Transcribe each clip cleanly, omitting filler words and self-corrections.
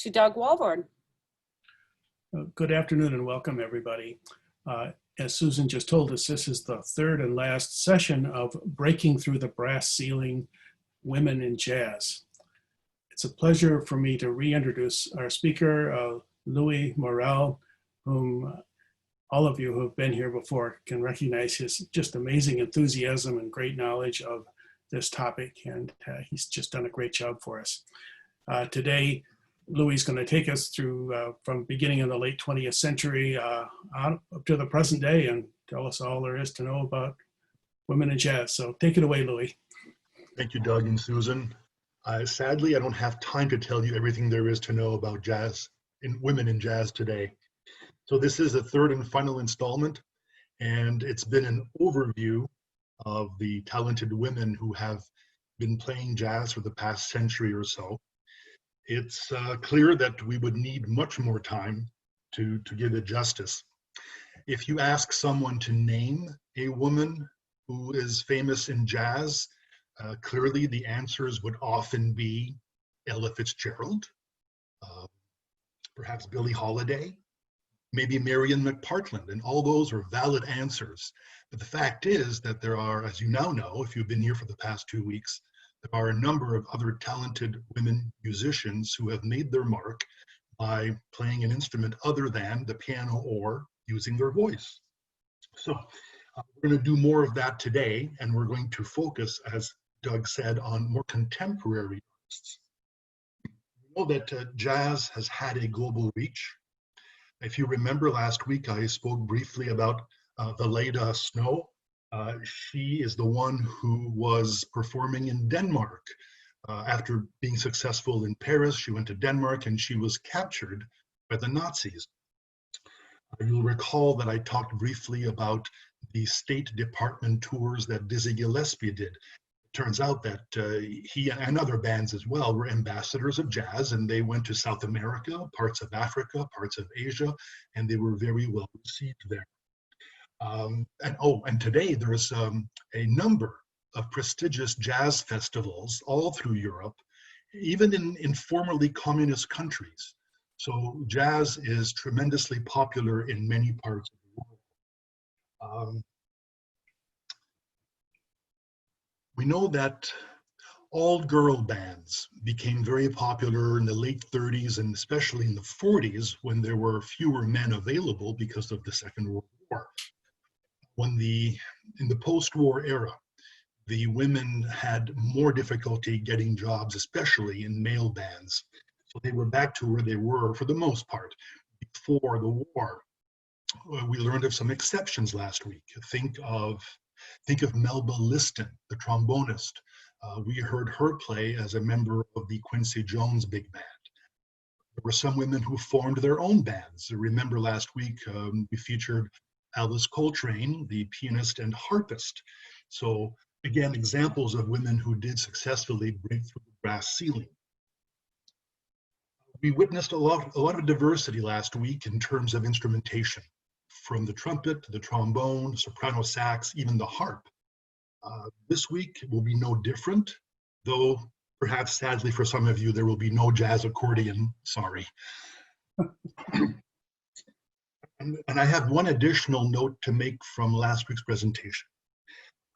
to Doug Walborn. Good afternoon and welcome, everybody. As Susan just told us, this is the third and last session of Breaking Through the Brass Ceiling, Women in Jazz. It's a pleasure for me to reintroduce our speaker, Louis Morel, whom all of you who have been here before can recognize his just amazing enthusiasm and great knowledge of this topic, and he's just done a great job for us. Today, Louis is going to take us through from beginning in the late 20th century on up to the present day and tell us all there is to know about women in jazz. So take it away, Louis. Thank you, Doug and Susan. Sadly, I don't have time to tell you everything there is to know about jazz and women in jazz today. So this is the third and final installment, and it's been an overview of the talented women who have been playing jazz for the past century or so. It's clear that we would need much more time to give it justice. If you ask someone to name a woman who is famous in jazz, clearly the answers would often be Ella Fitzgerald, perhaps Billie Holiday, maybe Marian McPartland, and all those are valid answers. But the fact is that there are, as you now know, if you've been here for the past 2 weeks, there are a number of other talented women musicians who have made their mark by playing an instrument other than the piano or using their voice. So we're going to do more of that today, and we're going to focus, as Doug said, on more contemporary artists. We know that jazz has had a global reach. If you remember last week, I spoke briefly about Valeda Snow. She is the one who was performing in Denmark. After being successful in Paris, she went to Denmark and she was captured by the Nazis. You'll recall that I talked briefly about the State Department tours that Dizzy Gillespie did. It turns out that he and other bands as well were ambassadors of jazz, and they went to South America, parts of Africa, parts of Asia, and they were very well received there. And today there's a number of prestigious jazz festivals all through Europe, even in formerly communist countries. So jazz is tremendously popular in many parts of the world. We know that all-girl bands became very popular in the late 30s and especially in the 40s when there were fewer men available because of the Second World War. In the post-war era, the women had more difficulty getting jobs, especially in male bands. So they were back to where they were for the most part before the war. We learned of some exceptions last week. Think of Melba Liston, the trombonist. We heard her play as a member of the Quincy Jones Big Band. There were some women who formed their own bands. Remember last week we featured Alice Coltrane, the pianist and harpist. So again, examples of women who did successfully break through the brass ceiling. We witnessed a lot of diversity last week in terms of instrumentation, from the trumpet to the trombone, soprano sax, even the harp. This week will be no different, though perhaps sadly for some of you, there will be no jazz accordion, sorry. And I have one additional note to make from last week's presentation.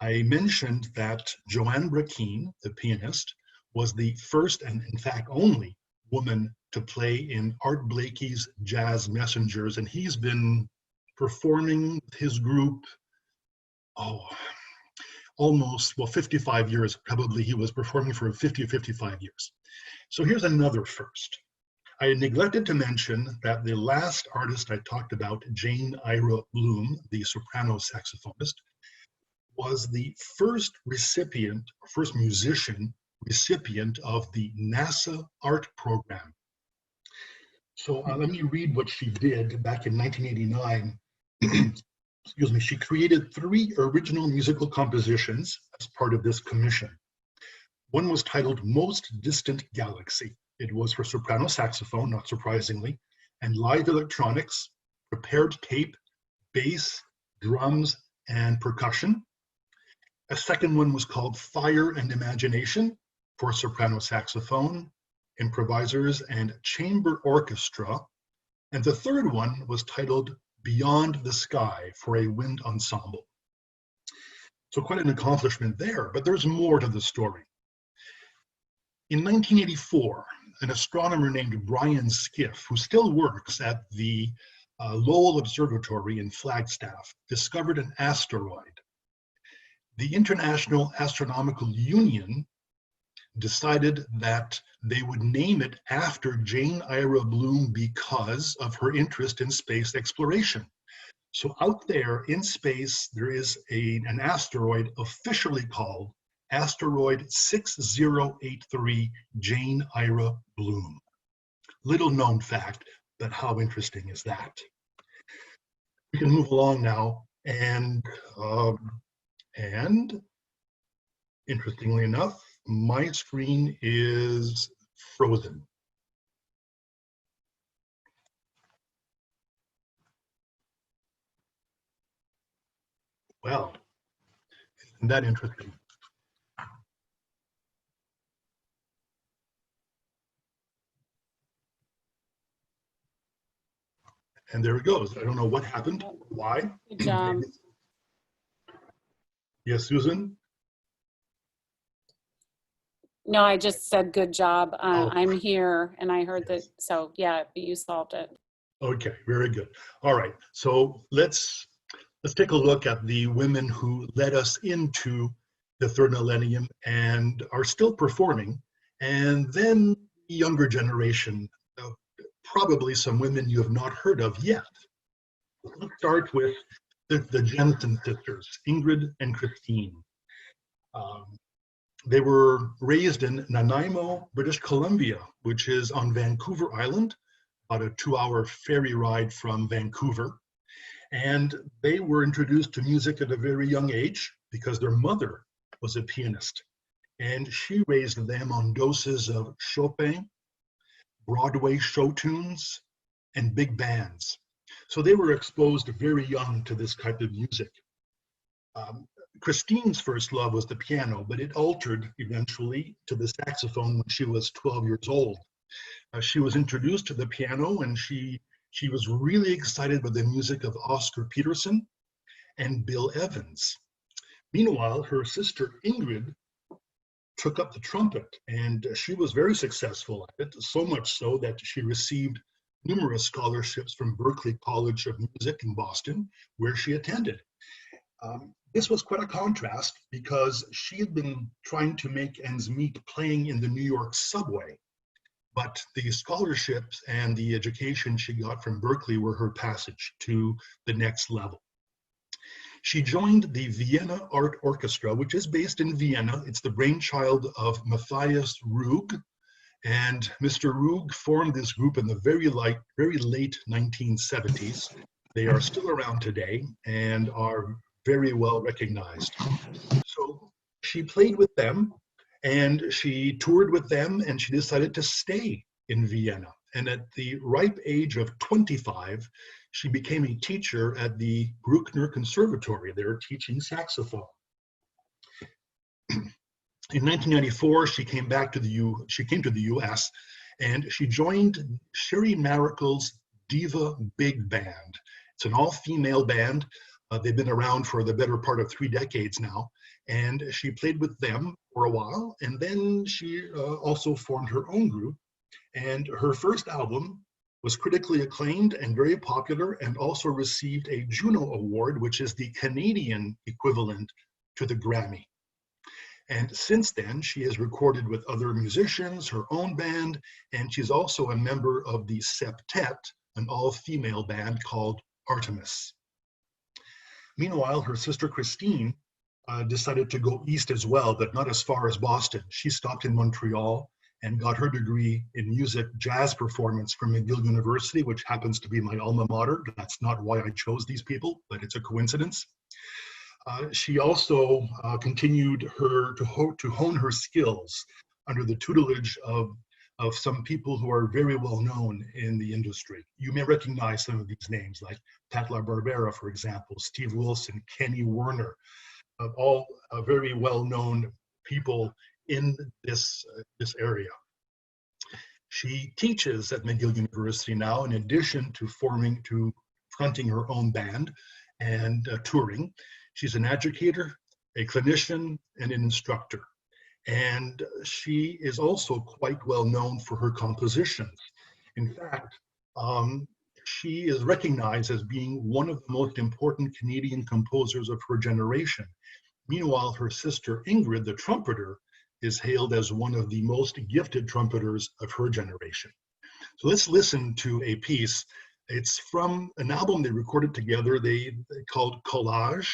I mentioned that Joanne Brackeen, the pianist, was the first and in fact only woman to play in Art Blakey's Jazz Messengers, and he's been performing with his group, almost, 55 years, probably he was performing for 50 or 55 years. So here's another first. I neglected to mention that the last artist I talked about, Jane Ira Bloom, the soprano saxophonist, was the first musician recipient of the NASA art program. So let me read what she did back in 1989. Excuse me, she created 3 original musical compositions as part of this commission. One was titled Most Distant Galaxy. It was for soprano saxophone, not surprisingly, and live electronics, prepared tape, bass, drums, and percussion. A second one was called Fire and Imagination for soprano saxophone, Improvisers and Chamber Orchestra. And the third one was titled Beyond the Sky for a Wind Ensemble. So quite an accomplishment there, but there's more to the story. In 1984, an astronomer named Brian Skiff, who still works at the Lowell Observatory in Flagstaff, discovered an asteroid. The International Astronomical Union decided that they would name it after Jane Ira Bloom because of her interest in space exploration. So out there in space, there is an asteroid officially called Asteroid 6083 Jane Ira Bloom. Little known fact, but how interesting is that? We can move along now, and interestingly enough, my screen is frozen. Well, isn't that interesting? And there it goes. I don't know what happened, why. Good job. Yes, Susan? No, I just said good job. Oh. I'm here and I heard that. Yes. So yeah, you solved it. Okay, very good. All right, so let's take a look at the women who led us into the third millennium and are still performing, and then the younger generation, probably some women you have not heard of yet. Let's start with the Jensen sisters, Ingrid and Christine. They were raised in Nanaimo, British Columbia, which is on Vancouver Island, about a 2-hour ferry ride from Vancouver. And they were introduced to music at a very young age because their mother was a pianist. And she raised them on doses of Chopin, Broadway show tunes, and big bands. So they were exposed very young to this type of music. Christine's first love was the piano, but it altered eventually to the saxophone when she was 12 years old. She was introduced to the piano, and she was really excited by the music of Oscar Peterson and Bill Evans. Meanwhile, her sister Ingrid took up the trumpet, and she was very successful at it, so much so that she received numerous scholarships from Berklee College of Music in Boston, where she attended. This was quite a contrast because she had been trying to make ends meet playing in the New York subway, but the scholarships and the education she got from Berklee were her passage to the next level. She joined the Vienna Art Orchestra, which is based in Vienna. It's the brainchild of Matthias Rug, and Mr. Rug formed this group in the very late 1970s. They are still around today and are very well recognized. So she played with them, and she toured with them, and she decided to stay in Vienna. And at the ripe age of 25, she became a teacher at the Bruckner Conservatory. They were teaching saxophone. In 1994, she came to the U.S. and she joined Sherry Maricle's Diva Big Band. It's an all-female band. They've been around for the better part of 3 decades now, and she played with them for a while, and then she also formed her own group, and her first album was critically acclaimed and very popular, and also received a Juno Award, which is the Canadian equivalent to the Grammy. And since then, she has recorded with other musicians, her own band, and she's also a member of the Septet, an all-female band called Artemis. Meanwhile, her sister Christine decided to go east as well, but not as far as Boston. She stopped in Montreal and got her degree in music jazz performance from McGill University, which happens to be my alma mater. That's not why I chose these people, but it's a coincidence. She also continued to hone her skills under the tutelage of some people who are very well known in the industry. You may recognize some of these names, like Pat LaBarbera, for example, Steve Wilson, Kenny Werner, all very well known people in this area. She teaches at McGill University now, in addition to fronting her own band and touring. She's an educator, a clinician, and an instructor. And she is also quite well known for her compositions. In fact, she is recognized as being one of the most important Canadian composers of her generation. Meanwhile, her sister Ingrid, the trumpeter, is hailed as one of the most gifted trumpeters of her generation. So let's listen to a piece. It's from an album they recorded together, they called Collage,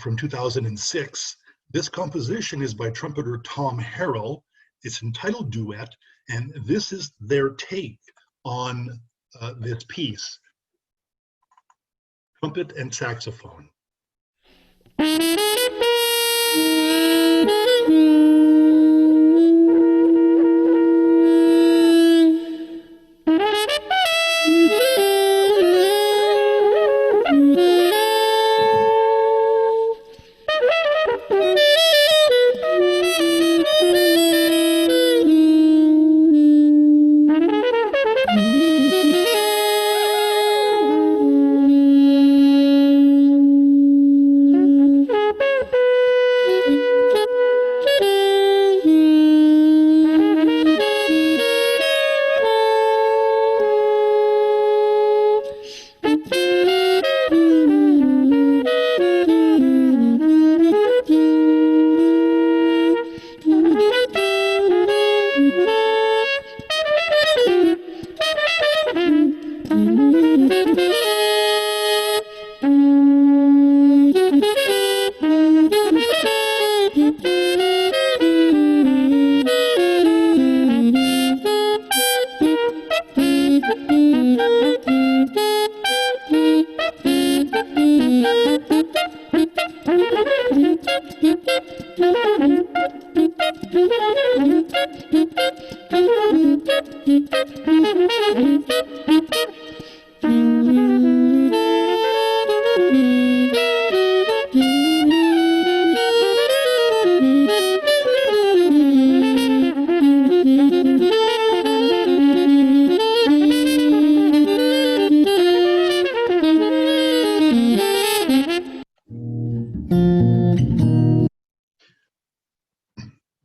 from 2006. This composition is by trumpeter Tom Harrell. It's entitled Duet, and this is their take on this piece, trumpet and saxophone.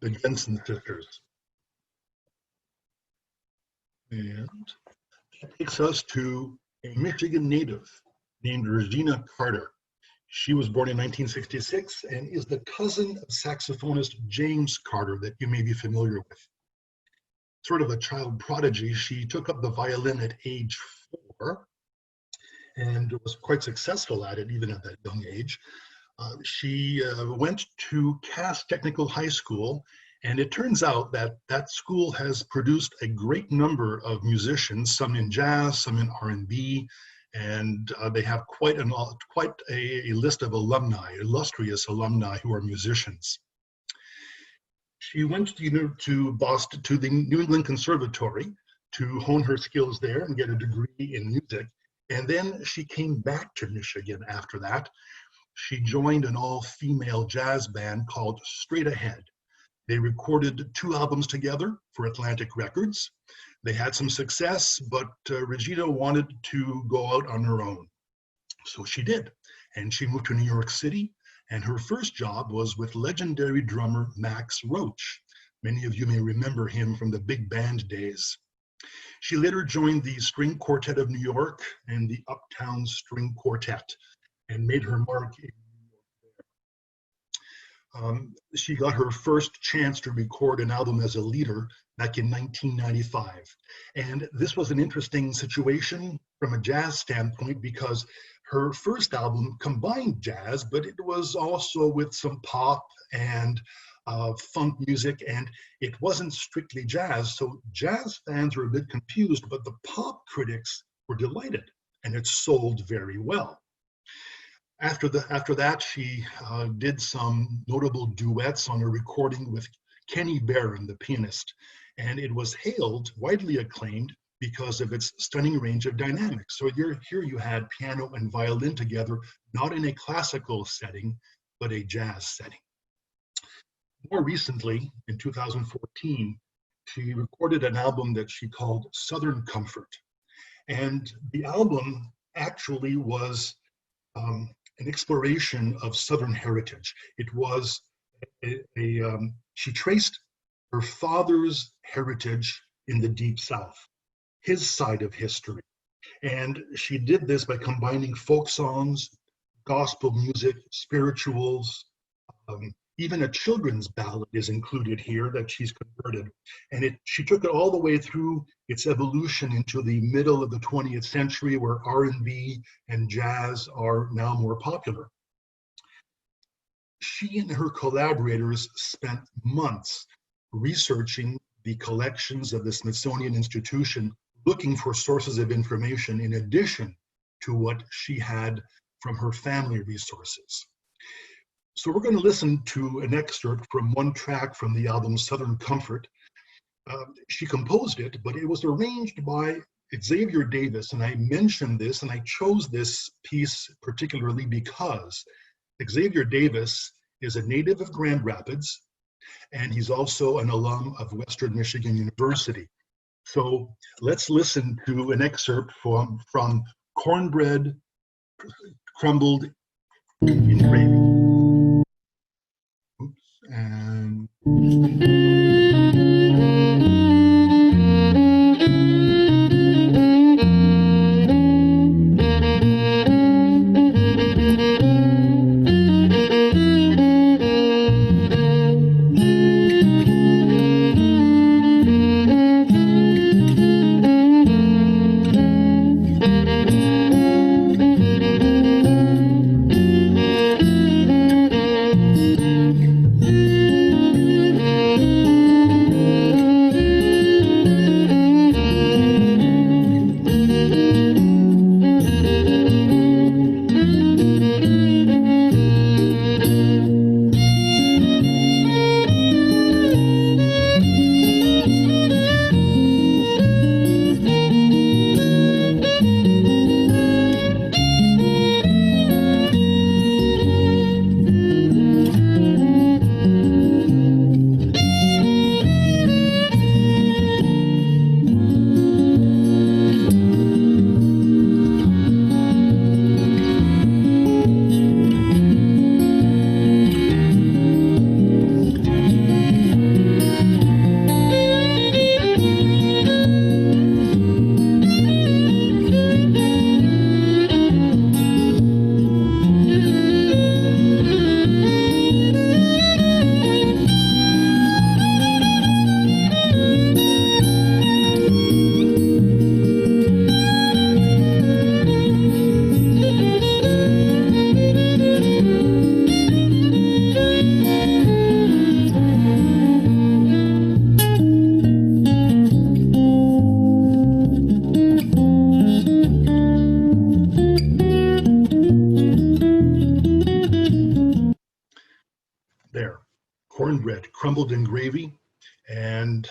The Jensen sisters. And that takes us to a Michigan native named Regina Carter. She was born in 1966 and is the cousin of saxophonist James Carter that you may be familiar with. Sort of a child prodigy, she took up the violin at age 4 and was quite successful at it even at that young age. She went to Cass Technical High School, and it turns out that that school has produced a great number of musicians, some in jazz, some in R&B, and they have quite a list of alumni, illustrious alumni who are musicians. She went to Boston, to the New England Conservatory to hone her skills there and get a degree in music, and then she came back to Michigan after that. She joined an all-female jazz band called Straight Ahead. They recorded 2 albums together for Atlantic Records. They had some success, but Regina wanted to go out on her own. So she did, and she moved to New York City, and her first job was with legendary drummer Max Roach. Many of you may remember him from the big band days. She later joined the String Quartet of New York and the Uptown String Quartet, and made her mark in New York. She got her first chance to record an album as a leader back in 1995. And this was an interesting situation from a jazz standpoint because her first album combined jazz, but it was also with some pop and funk music, and it wasn't strictly jazz. So jazz fans were a bit confused, but the pop critics were delighted, and it sold very well. After that, she did some notable duets on a recording with Kenny Barron, the pianist, and it was hailed, widely acclaimed, because of its stunning range of dynamics. So here you had piano and violin together, not in a classical setting, but a jazz setting. More recently, in 2014, she recorded an album that she called Southern Comfort. And the album actually was an exploration of Southern heritage. It was she traced her father's heritage in the Deep South, his side of history. And she did this by combining folk songs, gospel music, spirituals, even a children's ballad is included here that she's converted. And she took it all the way through its evolution into the middle of the 20th century, where R&B and jazz are now more popular. She and her collaborators spent months researching the collections of the Smithsonian Institution, looking for sources of information in addition to what she had from her family resources. So we're going to listen to an excerpt from one track from the album Southern Comfort. She composed it, but it was arranged by Xavier Davis, and I mentioned this, and I chose this piece particularly because Xavier Davis is a native of Grand Rapids, and he's also an alum of Western Michigan University. So let's listen to an excerpt from Cornbread Crumbled in Gravy. Oops, and there, Cornbread Crumbled in Gravy, and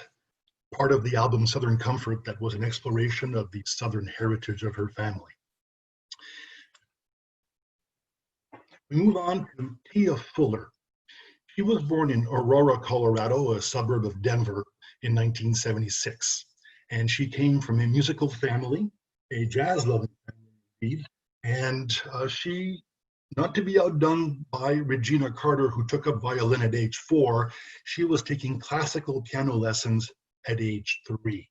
part of the album Southern Comfort that was an exploration of the Southern heritage of her family. We move on to Tia Fuller. She was born in Aurora, Colorado, a suburb of Denver, in 1976. And she came from a musical family, a jazz-loving family indeed, and she, not to be outdone by Regina Carter, who took up violin at age 4, she was taking classical piano lessons at age 3.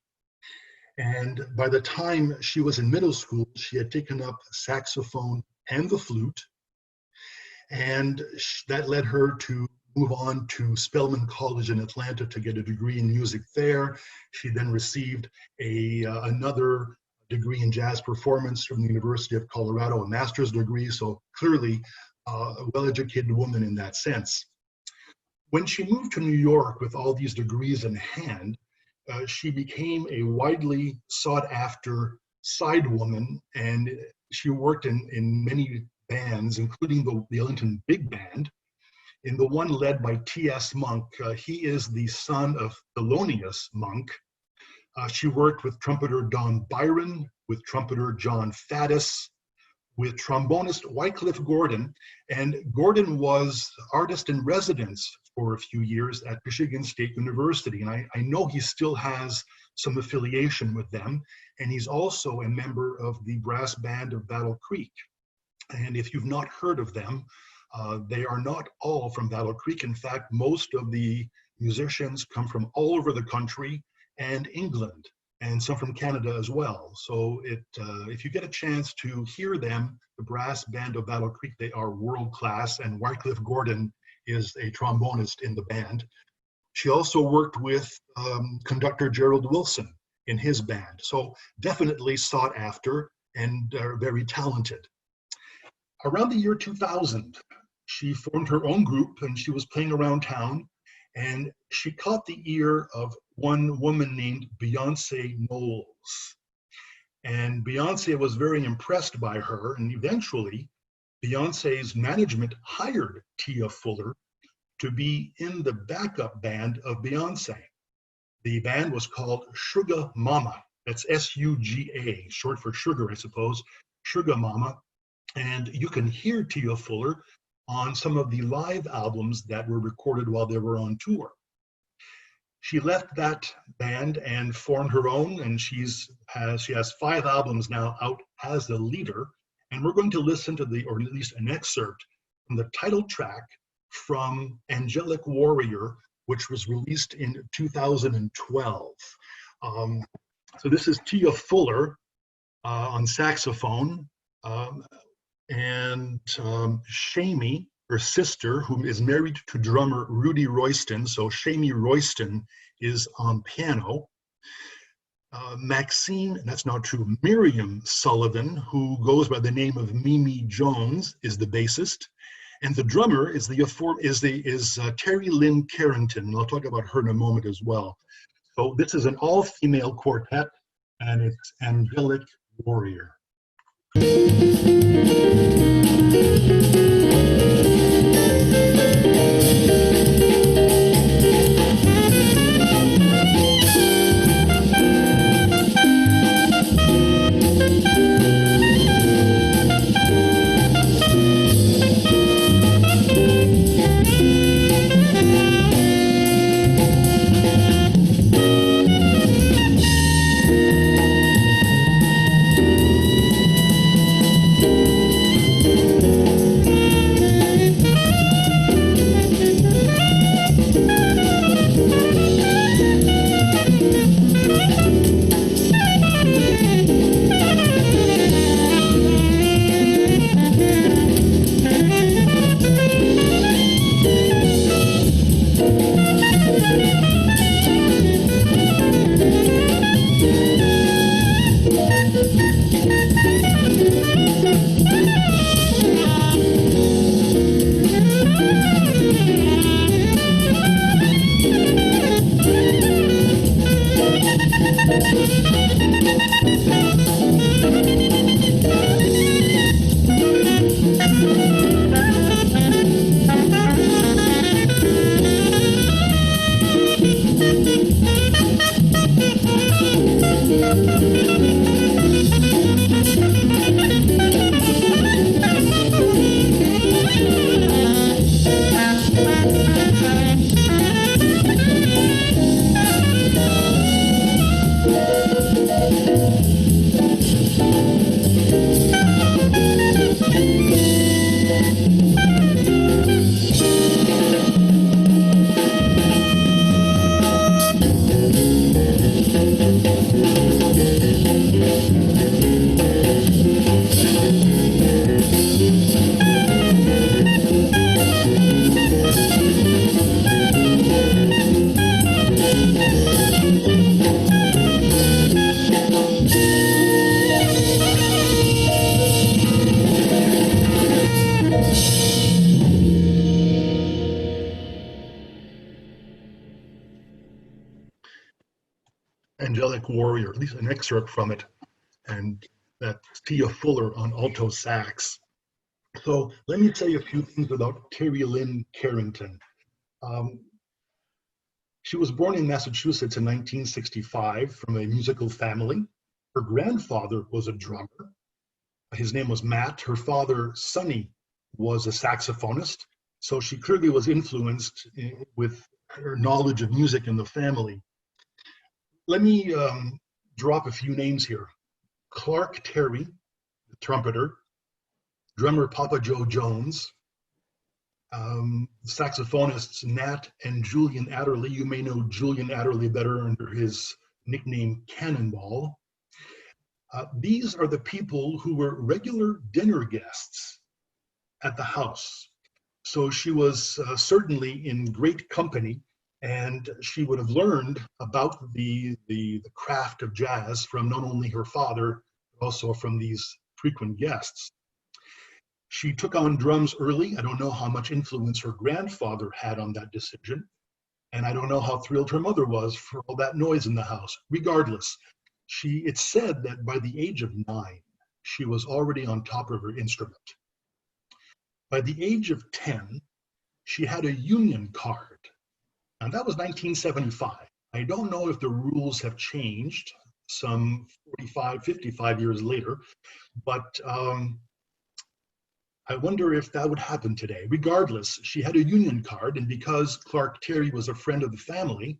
And by the time she was in middle school, she had taken up saxophone and the flute. And that led her to move on to Spelman College in Atlanta to get a degree in music there. She then received another degree in jazz performance from the University of Colorado, a master's degree, so clearly a well-educated woman in that sense. When she moved to New York with all these degrees in hand, she became a widely sought-after side woman, and she worked in many bands, including the Ellington Big Band, in the one led by T.S. Monk. He is the son of Thelonious Monk. She worked with trumpeter Don Byron, with trumpeter John Faddis, with trombonist Wycliffe Gordon, and Gordon was artist in residence for a few years at Michigan State University. And I know he still has some affiliation with them. And he's also a member of the brass band of Battle Creek. And if you've not heard of them, they are not all from Battle Creek. In fact, most of the musicians come from all over the country and England, and some from Canada as well. So if you get a chance to hear them, the brass band of Battle Creek, they are world class, and Wycliffe Gordon is a trombonist in the band. She also worked with conductor Gerald Wilson in his band. So definitely sought after and very talented. Around the year 2000, she formed her own group and she was playing around town, and she caught the ear of one woman named Beyonce Knowles. And Beyonce was very impressed by her, and eventually Beyonce's management hired Tia Fuller to be in the backup band of Beyonce. The band was called Sugar Mama. That's S-U-G-A, short for sugar, I suppose, Sugar Mama. And you can hear Tia Fuller on some of the live albums that were recorded while they were on tour. She left that band and formed her own, and she has 5 albums now out as a leader. And we're going to listen to or at least an excerpt from the title track from Angelic Warrior, which was released in 2012. So this is Tia Fuller on saxophone, and Shamie, her sister, who is married to drummer Rudy Royston. So Shamie Royston is on piano. Maxine, that's not true, Miriam Sullivan, who goes by the name of Mimi Jones, is the bassist. And the drummer is Terry Lynn Carrington, and I'll talk about her in a moment as well. So this is an all-female quartet, and it's Angelic Warrior. Angelic Warrior, at least an excerpt from it, and that's Tia Fuller on alto sax. So let me say a few things about Terry Lynn Carrington. She was born in Massachusetts in 1965 from a musical family. Her grandfather was a drummer. His name was Matt. Her father, Sonny, was a saxophonist. So she clearly was influenced with her knowledge of music in the family. Let me drop a few names here. Clark Terry, the trumpeter, drummer Papa Joe Jones, saxophonists Nat and Julian Adderley. You may know Julian Adderley better under his nickname Cannonball. These are the people who were regular dinner guests at the house. So she was certainly in great company, and she would have learned about the craft of jazz from not only her father, but also from these frequent guests. She took on drums early. I don't know how much influence her grandfather had on that decision, and I don't know how thrilled her mother was for all that noise in the house. Regardless, it's said that by the age of 9, she was already on top of her instrument. By the age of 10, she had a union card, and that was 1975. I don't know if the rules have changed some 45, 55 years later, but I wonder if that would happen today. Regardless, she had a union card, and because Clark Terry was a friend of the family,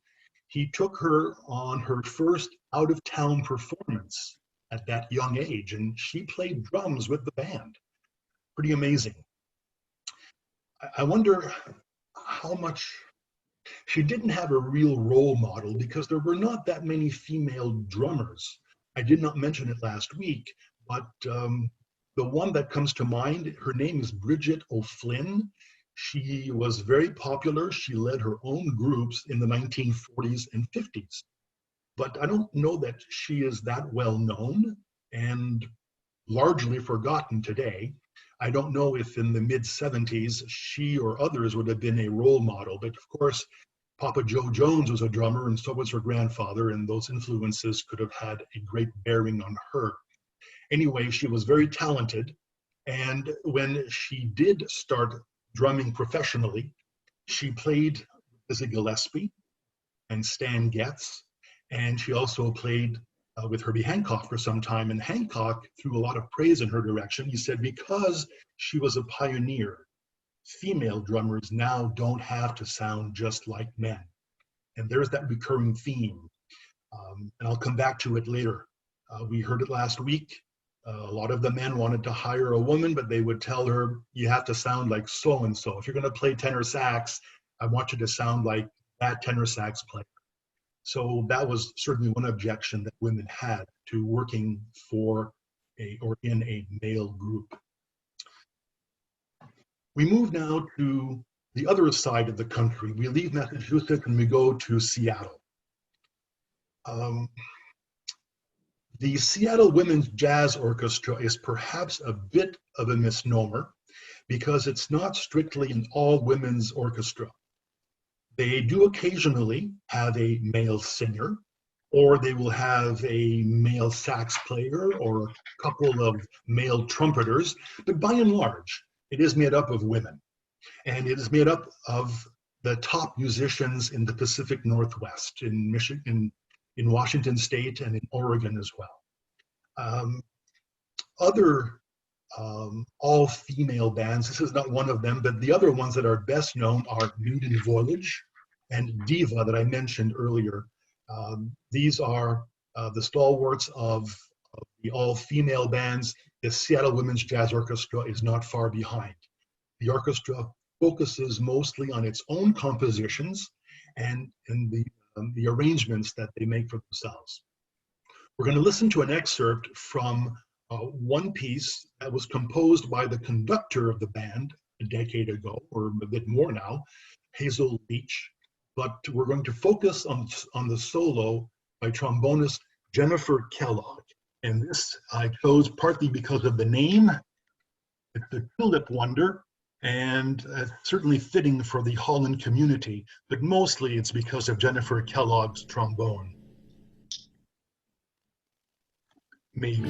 he took her on her first out-of-town performance at that young age, and she played drums with the band. Pretty amazing. I wonder how much she didn't have a real role model because there were not that many female drummers. I did not mention it last week, but the one that comes to mind, her name is Bridget O'Flynn. She was very popular. She led her own groups in the 1940s and 50s. But I don't know that she is that well known and largely forgotten today. I don't know if in the mid-70s she or others would have been a role model, but of course, Papa Joe Jones was a drummer and so was her grandfather, and those influences could have had a great bearing on her. Anyway, she was very talented, and when she did start drumming professionally, she played Dizzy Gillespie and Stan Getz, and she also played with Herbie Hancock for some time, and Hancock threw a lot of praise in her direction. He said because she was a pioneer, female drummers now don't have to sound just like men. And there's that recurring theme. And I'll come back to it later. We heard it last week. A lot of the men wanted to hire a woman, but they would tell her, you have to sound like so-and-so. If you're going to play tenor sax, I want you to sound like that tenor sax player. So that was certainly one objection that women had to working for or in a male group. We move now to the other side of the country. We leave Massachusetts and we go to Seattle. The Seattle Women's Jazz Orchestra is perhaps a bit of a misnomer because it's not strictly an all-women's orchestra. They do occasionally have a male singer, or they will have a male sax player or a couple of male trumpeters, but by and large, it is made up of women. And it is made up of the top musicians in the Pacific Northwest, in Michigan, in Washington State, and in Oregon as well. Other all-female bands, this is not one of them, but the other ones that are best known are Nude and Voyage and Diva that I mentioned earlier. These are the stalwarts of the all-female bands. The Seattle Women's Jazz Orchestra is not far behind. The orchestra focuses mostly on its own compositions and the arrangements that they make for themselves. We're going to listen to an excerpt from one piece that was composed by the conductor of the band a decade ago, or a bit more now, Hazel Leach. But we're going to focus on the solo by trombonist Jennifer Kellogg. And this I chose partly because of the name. It's the Tulip Wonder, and certainly fitting for the Holland community, but mostly it's because of Jennifer Kellogg's trombone. Maybe.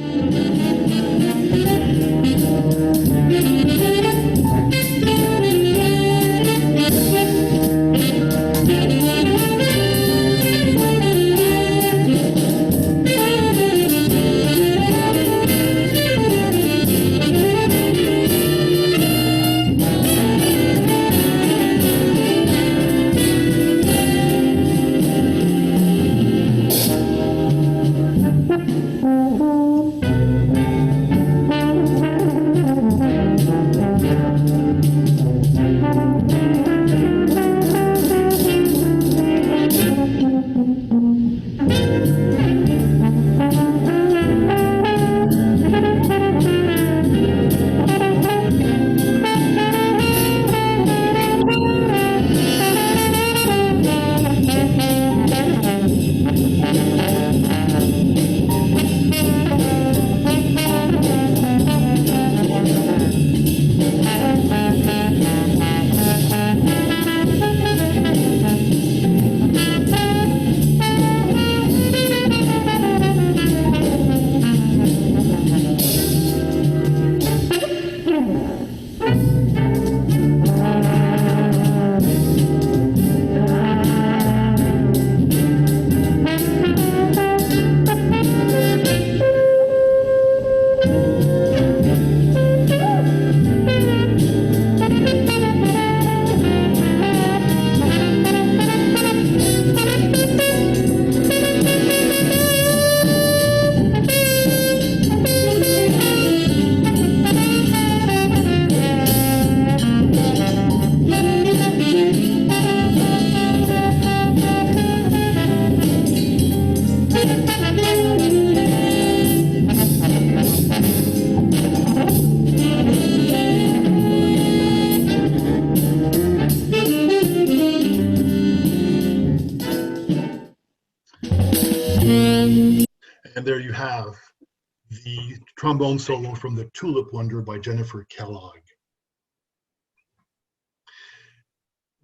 the trombone solo from The Tulip Wonder by Jennifer Kellogg.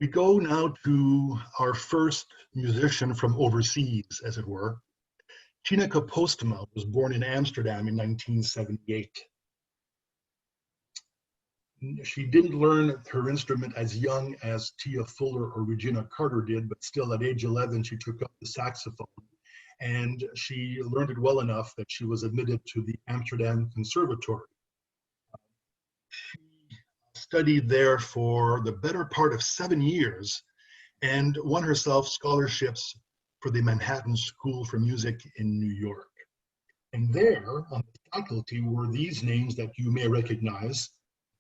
We go now to our first musician from overseas, as it were. Tineke Postma was born in Amsterdam in 1978. She didn't learn her instrument as young as Tia Fuller or Regina Carter did, but still at age 11, she took up the saxophone, and she learned it well enough that she was admitted to the Amsterdam Conservatory. She studied there for the better part of 7 years and won herself scholarships for the Manhattan School for Music in New York. And there on the faculty were these names that you may recognize: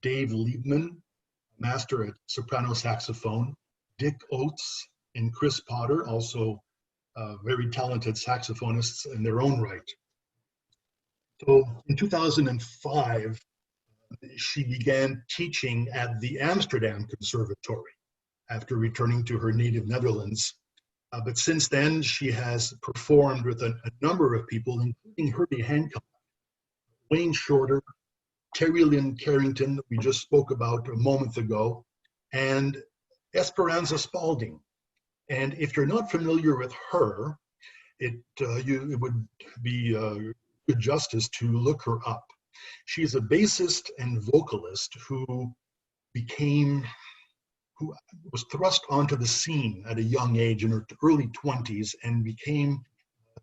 Dave Liebman, master at soprano saxophone, Dick Oates and Chris Potter, also very talented saxophonists in their own right. So in 2005, she began teaching at the Amsterdam Conservatory after returning to her native Netherlands. But since then, she has performed with a number of people, including Herbie Hancock, Wayne Shorter, Terry Lynn Carrington, that we just spoke about a moment ago, and Esperanza Spalding. And if you're not familiar with her, it would be good justice to look her up. She's a bassist and vocalist who was thrust onto the scene at a young age in her early 20s and became,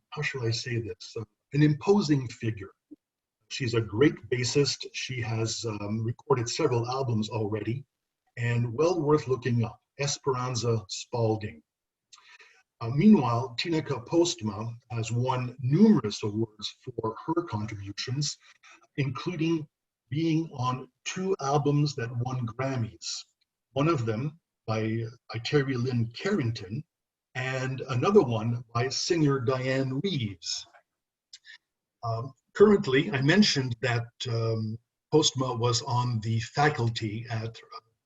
how shall I say this, an imposing figure. She's a great bassist. She has recorded several albums already and well worth looking up. Esperanza Spalding. Meanwhile, Tineke Postma has won numerous awards for her contributions, including being on 2 albums that won Grammys. One of them by Terry Lynn Carrington, and another one by singer Diane Reeves. Currently, I mentioned that Postma was on the faculty at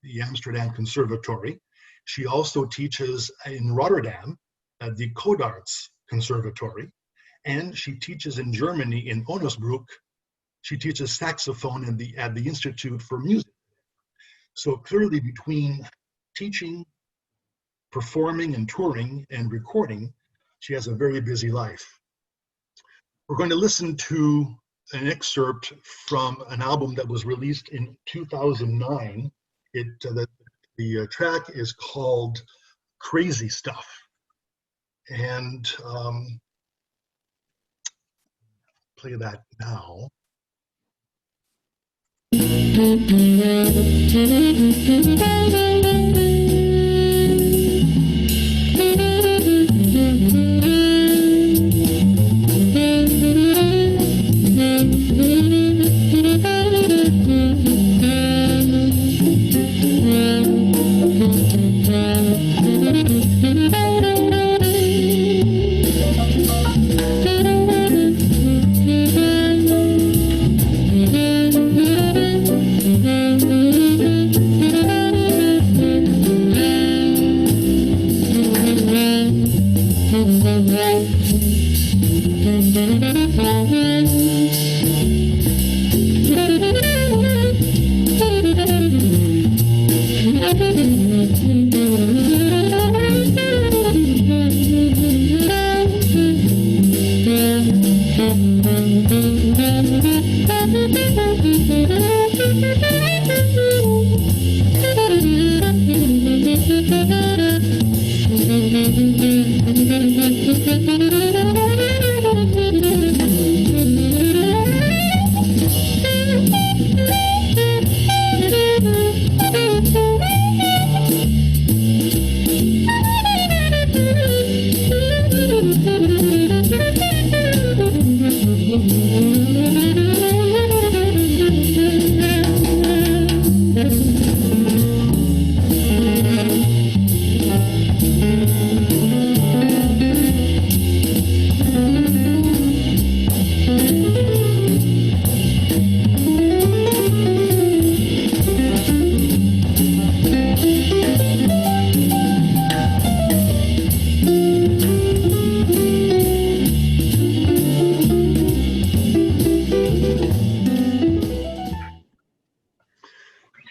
the Amsterdam Conservatory. She also teaches in Rotterdam at the Codarts Conservatory, and she teaches in Germany in Onnesbruck. She teaches saxophone at the Institute for Music. So clearly, between teaching, performing and touring and recording, she has a very busy life. We're going to listen to an excerpt from an album that was released in 2009. The track is called Crazy Stuff. And play that now.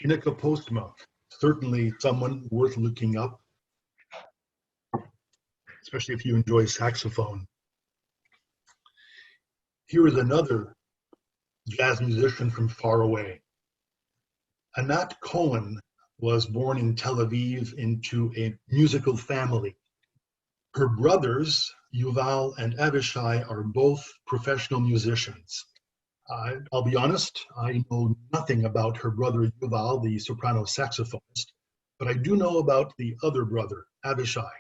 Hinika Postma, certainly someone worth looking up, especially if you enjoy saxophone. Here is another jazz musician from far away. Anat Cohen was born in Tel Aviv into a musical family. Her brothers, Yuval and Avishai, are both professional musicians. I'll be honest, I know nothing about her brother Yuval, the soprano saxophonist, but I do know about the other brother, Avishai.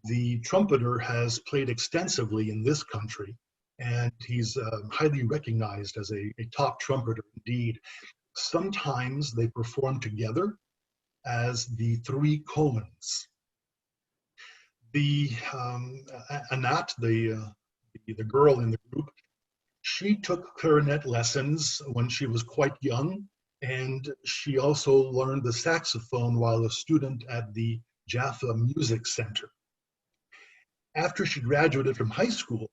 The trumpeter has played extensively in this country, and he's highly recognized as a top trumpeter indeed. Sometimes they perform together as the three Cohens. The Anat, the girl in the group, she took clarinet lessons when she was quite young, and she also learned the saxophone while a student at the Jaffa Music Center. After she graduated from high school,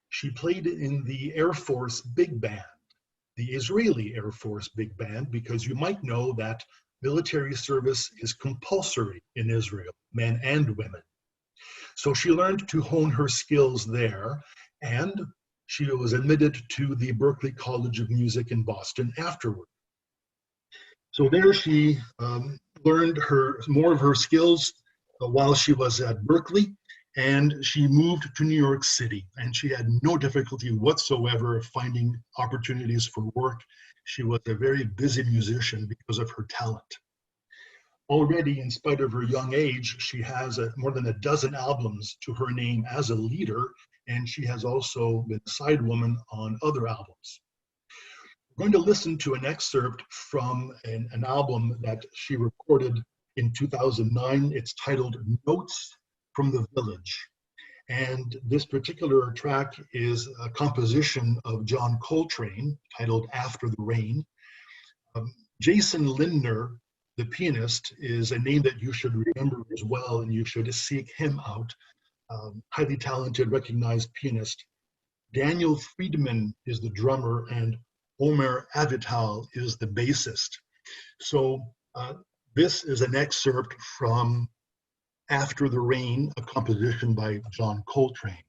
she played in the Air Force Big Band, the Israeli Air Force Big Band, because you might know that military service is compulsory in Israel, men and women. So she learned to hone her skills there, and she was admitted to the Berklee College of Music in Boston afterward. So there she learned more of her skills while she was at Berklee, and she moved to New York City, and she had no difficulty whatsoever finding opportunities for work. She was a very busy musician because of her talent. Already, in spite of her young age, she has more than a dozen albums to her name as a leader, and she has also been a side woman on other albums. We're going to listen to an excerpt from an album that she recorded in 2009. It's titled Notes from the Village. And this particular track is a composition of John Coltrane titled After the Rain. Jason Lindner, the pianist, is a name that you should remember as well, and you should seek him out. Highly talented, recognized pianist. Daniel Friedman is the drummer, and Omer Avital is the bassist. So this is an excerpt from After the Rain, a composition by John Coltrane.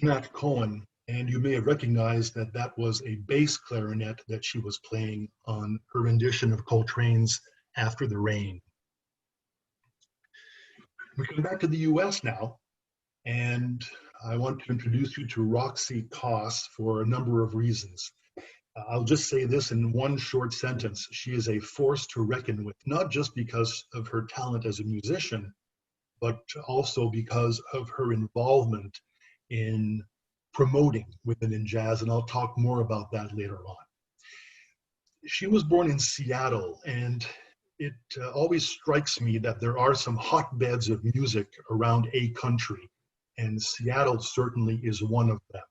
Nat Cohen, and you may have recognize that that was a bass clarinet that she was playing on her rendition of Coltrane's After the Rain. We're coming back to the US now, and I want to introduce you to Roxy Koss for a number of reasons. I'll just say this in one short sentence. She is a force to reckon with, not just because of her talent as a musician, but also because of her involvement in promoting women in jazz, and I'll talk more about that later on. She was born in Seattle, and it always strikes me that there are some hotbeds of music around a country, and Seattle certainly is one of them.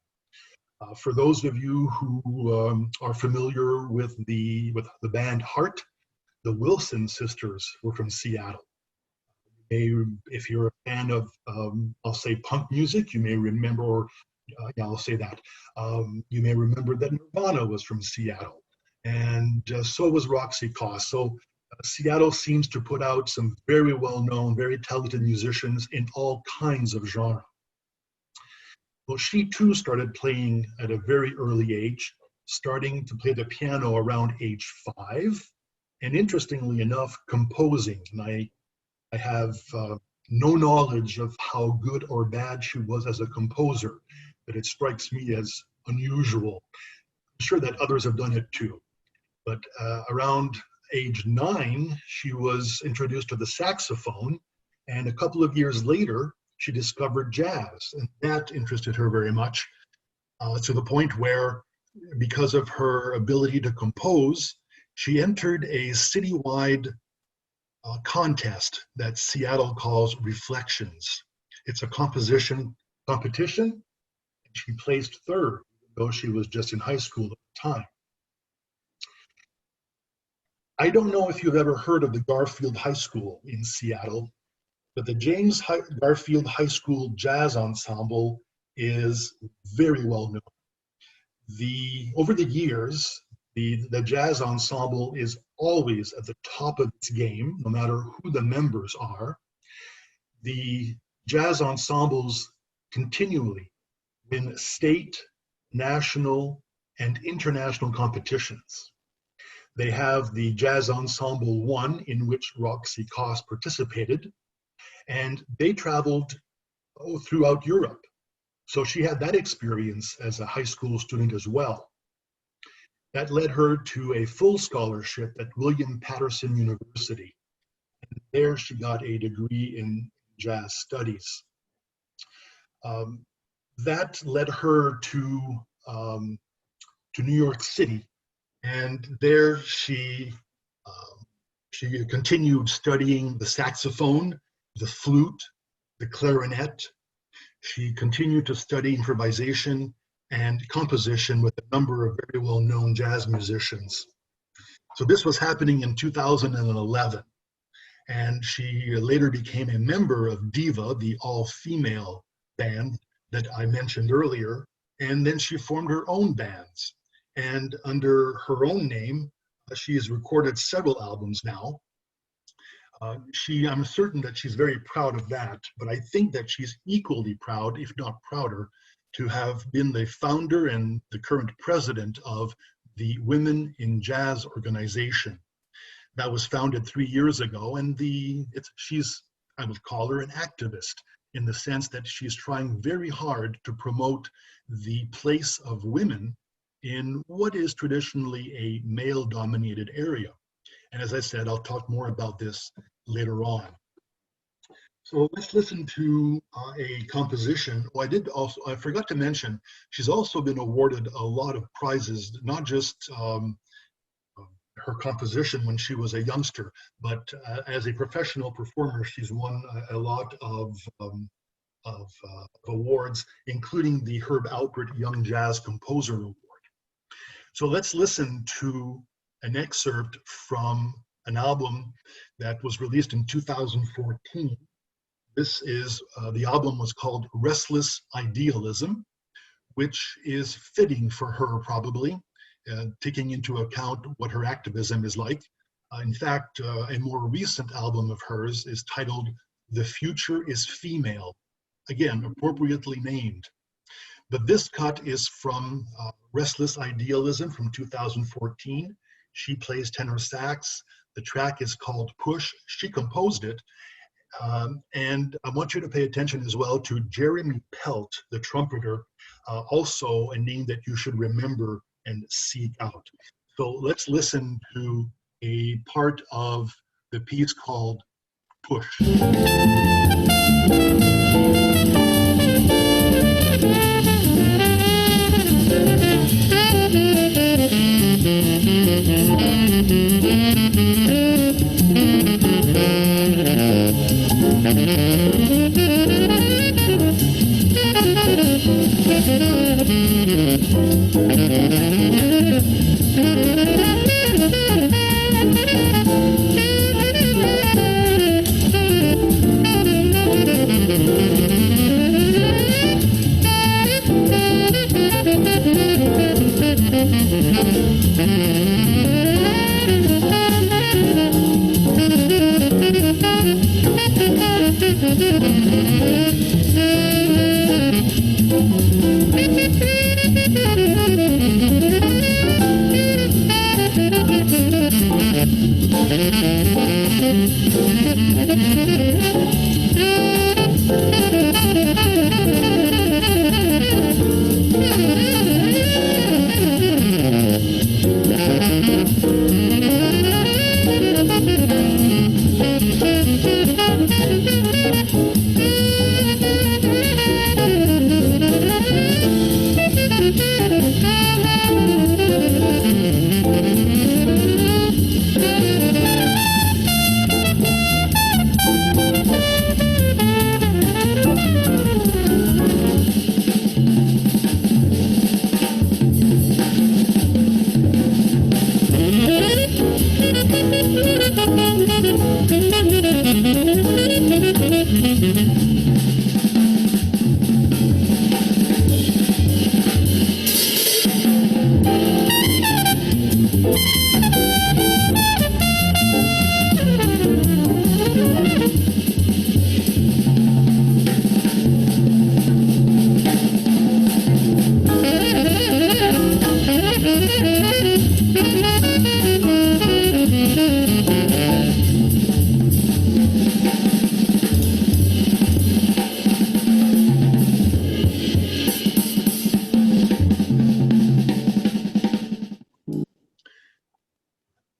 For those of you who are familiar with the band Heart, the Wilson sisters were from Seattle. If you're a fan of, I'll say punk music, you may remember, or yeah, I'll say that. You may remember that Nirvana was from Seattle, and so was Roxy Koss. So Seattle seems to put out some very well-known, very talented musicians in all kinds of genres. Well, she too started playing at a very early age, starting to play the piano around age 5, and interestingly enough, composing. And I have no knowledge of how good or bad she was as a composer, but it strikes me as unusual. I'm sure that others have done it too. But around age 9, she was introduced to the saxophone, and a couple of years later, she discovered jazz, and that interested her very much, to the point where, because of her ability to compose, she entered a citywide contest that Seattle calls Reflections. It's a composition competition, and she placed 3rd, though she was just in high school at the time. I don't know if you've ever heard of the Garfield High School in Seattle, but the James Garfield High School Jazz Ensemble is very well known. Over the years, the jazz ensemble is always at the top of its game, no matter who the members are. The jazz ensembles continually win state, national, and international competitions. They have the Jazz Ensemble 1, in which Roxy Koss participated, and they traveled throughout Europe. So she had that experience as a high school student as well. That led her to a full scholarship at William Patterson University. And there she got a degree in jazz studies. That led her to New York City, and there she continued studying the saxophone, the flute, the clarinet. She continued to study improvisation and composition with a number of very well-known jazz musicians. So this was happening in 2011, and she later became a member of Diva, the all-female band that I mentioned earlier, and then she formed her own bands. And under her own name, she has recorded several albums now. I'm certain that she's very proud of that, but I think that she's equally proud, if not prouder, to have been the founder and the current president of the Women in Jazz organization. That was founded 3 years ago, and I would call her an activist in the sense that she's trying very hard to promote the place of women in what is traditionally a male-dominated area. And as I said, I'll talk more about this later on. So let's listen to a composition. Oh, I forgot to mention, she's also been awarded a lot of prizes, not just her composition when she was a youngster, but as a professional performer, she's won a lot of awards, including the Herb Alpert Young Jazz Composer Award. So let's listen to an excerpt from an album that was released in 2014. This is, the album was called Restless Idealism, which is fitting for her probably, taking into account what her activism is like. In fact, a more recent album of hers is titled The Future is Female, again, appropriately named. But this cut is from Restless Idealism from 2014. She plays tenor sax. The track is called Push. She composed it. And I want you to pay attention as well to Jeremy Pelt, the trumpeter, also a name that you should remember and seek out. So let's listen to a part of the piece called Push.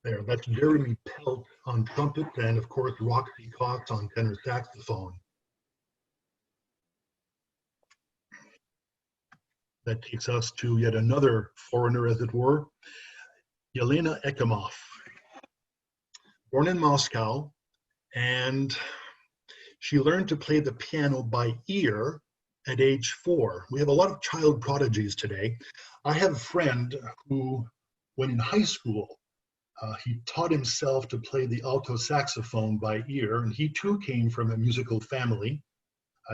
There, that's Jeremy Pelt on trumpet, and of course Roxy Cox on tenor saxophone. That takes us to yet another foreigner, as it were, Yelena Ekimov. Born in Moscow, and she learned to play the piano by ear at age 4. We have a lot of child prodigies today. I have a friend who, when in high school, he taught himself to play the alto saxophone by ear, and he too came from a musical family.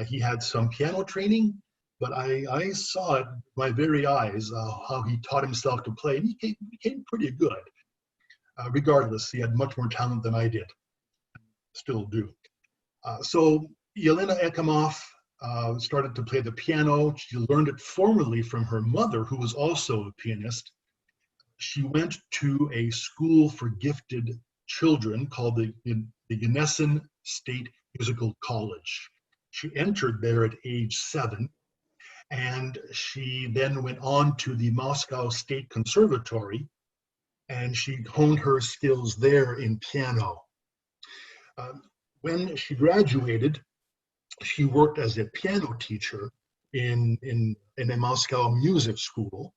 He had some piano training, but I saw it with my very eyes, how he taught himself to play, and he became pretty good. Regardless, he had much more talent than I did, still do. So Yelena Ekimov started to play the piano. She learned it formally from her mother, who was also a pianist. She went to a school for gifted children called the Yenisei State Musical College. She entered there at age 7, and she then went on to the Moscow State Conservatory, and she honed her skills there in piano. When she graduated, she worked as a piano teacher in a Moscow music school.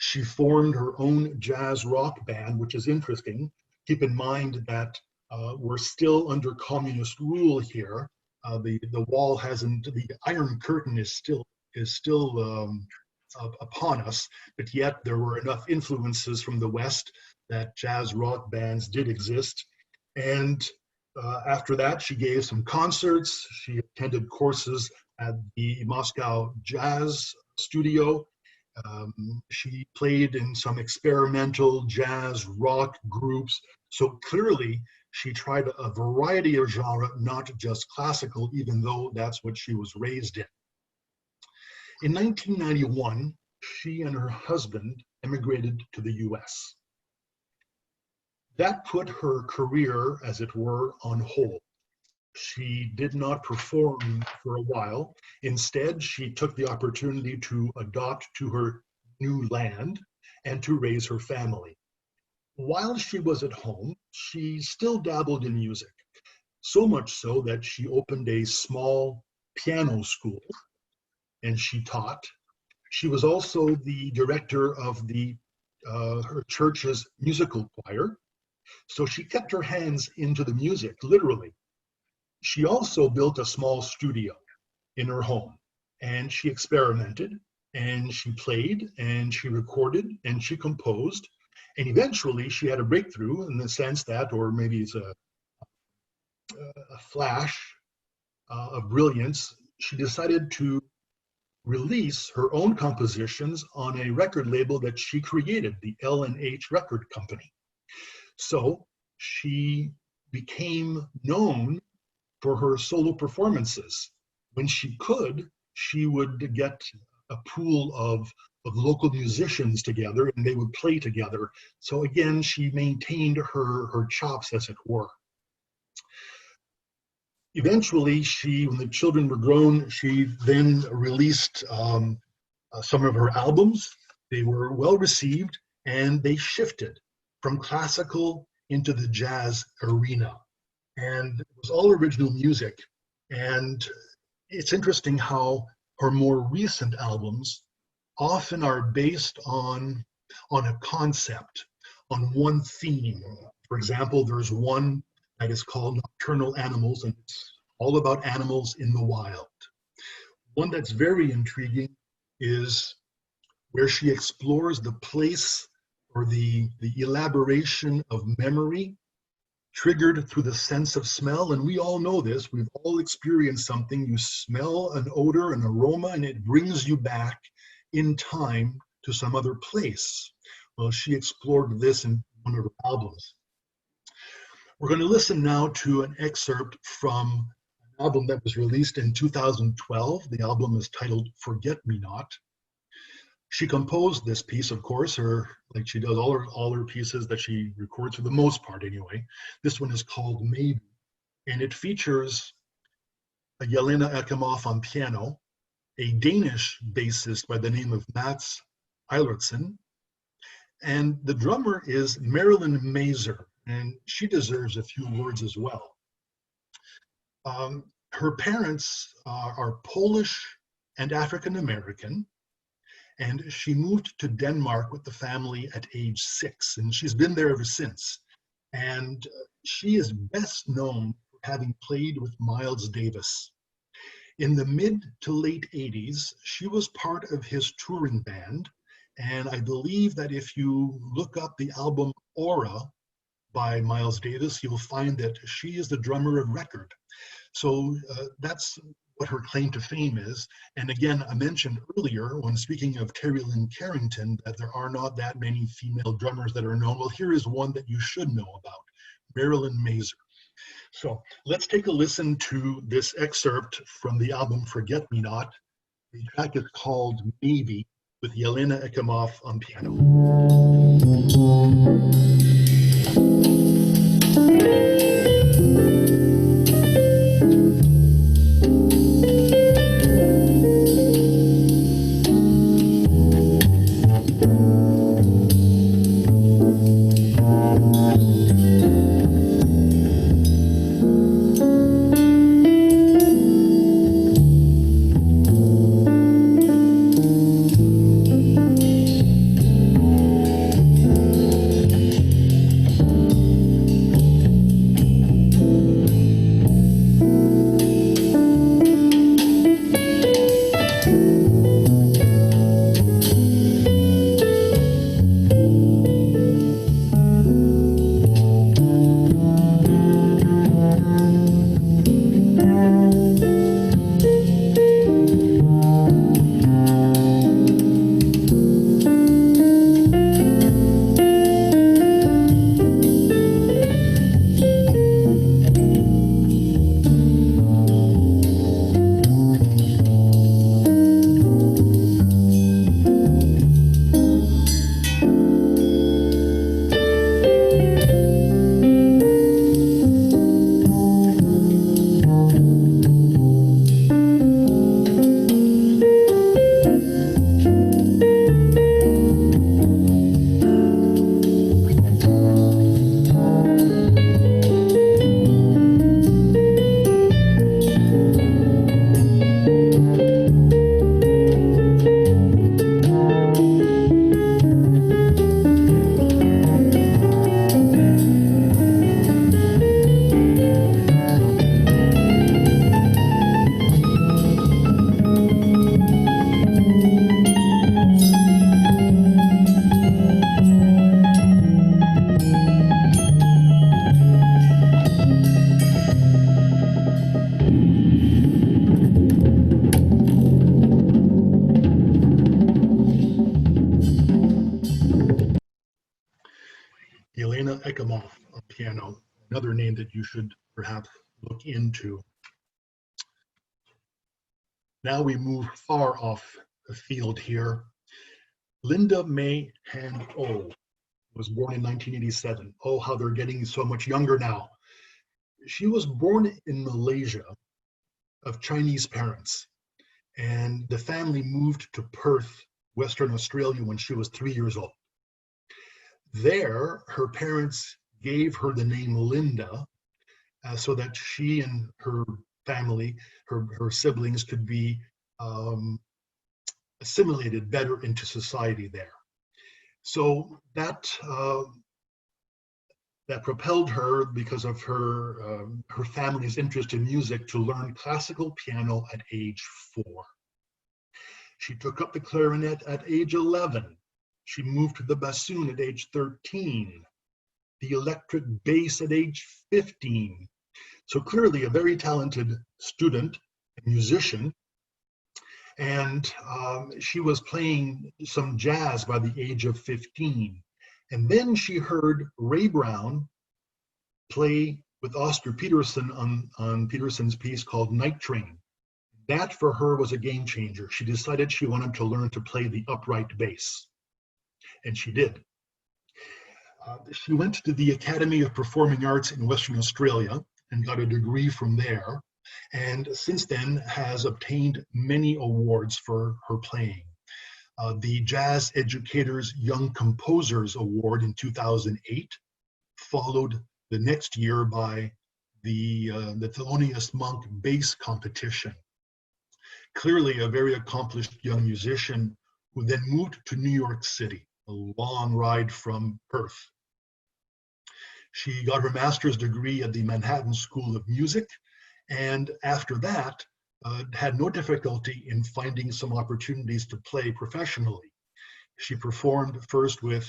She formed her own jazz rock band, which is interesting. Keep in mind that we're still under communist rule here. The wall hasn't, the Iron Curtain is still upon us, but yet there were enough influences from the West that jazz rock bands did exist. And after that, she gave some concerts. She attended courses at the Moscow Jazz Studio. She played in some experimental jazz rock groups. So clearly, she tried a variety of genre, not just classical, even though that's what she was raised in. In 1991, she and her husband emigrated to the US. That put her career, as it were, on hold. She did not perform for a while. Instead, she took the opportunity to adopt to her new land and to raise her family. While she was at home, she still dabbled in music, so much so that she opened a small piano school and she taught. She was also the director of her church's musical choir, so she kept her hands into the music, literally. She also built a small studio in her home, and she experimented, and she played, and she recorded, and she composed, and eventually she had a breakthrough in the sense that, or maybe it's a flash of brilliance. She decided to release her own compositions on a record label that she created, the L&H Record Company. So she became known for her solo performances. When she could, she would get a pool of local musicians together and they would play together. So again, she maintained her chops, as it were. Eventually, when the children were grown, she then released some of her albums. They were well received and they shifted from classical into the jazz arena. And it was all original music. And it's interesting how her more recent albums often are based on a concept, on one theme. For example, there's one that is called Nocturnal Animals, and it's all about animals in the wild. One that's very intriguing is where she explores the place or the elaboration of memory triggered through the sense of smell. And we all know this. We've all experienced something. You smell an odor, an aroma, and it brings you back in time to some other place. Well, she explored this in one of her albums. We're going to listen now to an excerpt from an album that was released in 2012. The album is titled Forget Me Not. She composed this piece, of course, like she does all her pieces that she records, for the most part anyway. This one is called Maybe, and it features a Jelena Ekimov on piano, a Danish bassist by the name of Mats Eilertsen, and the drummer is Marilyn Mazer, and she deserves a few words as well. Her parents are Polish and African American, and she moved to Denmark with the family at age 6, and she's been there ever since. And she is best known for having played with Miles Davis. In the mid to late 80s, she was part of his touring band, and I believe that if you look up the album Aura by Miles Davis, you'll find that she is the drummer of record. So that's what her claim to fame is. And again, I mentioned earlier when speaking of Terry Lynn Carrington that there are not that many female drummers that are known. Well, here is one that you should know about, Marilyn Mazer. So let's take a listen to this excerpt from the album Forget Me Not. The track is called Maybe, with Jelena Ekimov on piano. Elena Ekimov on piano, another name that you should perhaps look into. Now we move far off the field here. Linda May Han Oh was born in 1987. Oh, how they're getting so much younger now. She was born in Malaysia of Chinese parents, and the family moved to Perth, Western Australia, when she was 3 years old. There, her parents gave her the name Linda so that she and her family, her siblings, could be assimilated better into society there. So that propelled her, because of her family's interest in music, to learn classical piano at age 4. She took up the clarinet at age 11. She moved to the bassoon at age 13, the electric bass at age 15. So clearly a very talented student, a musician. And she was playing some jazz by the age of 15. And then she heard Ray Brown play with Oscar Peterson on Peterson's piece called Night Train. That for her was a game changer. She decided she wanted to learn to play the upright bass. And she did. She went to the Academy of Performing Arts in Western Australia and got a degree from there. And since then has obtained many awards for her playing. The Jazz Educators Young Composers Award in 2008, followed the next year by the Thelonious Monk Bass Competition. Clearly a very accomplished young musician who then moved to New York City, a long ride from Perth. She got her master's degree at the Manhattan School of Music, and after that, had no difficulty in finding some opportunities to play professionally. She performed first with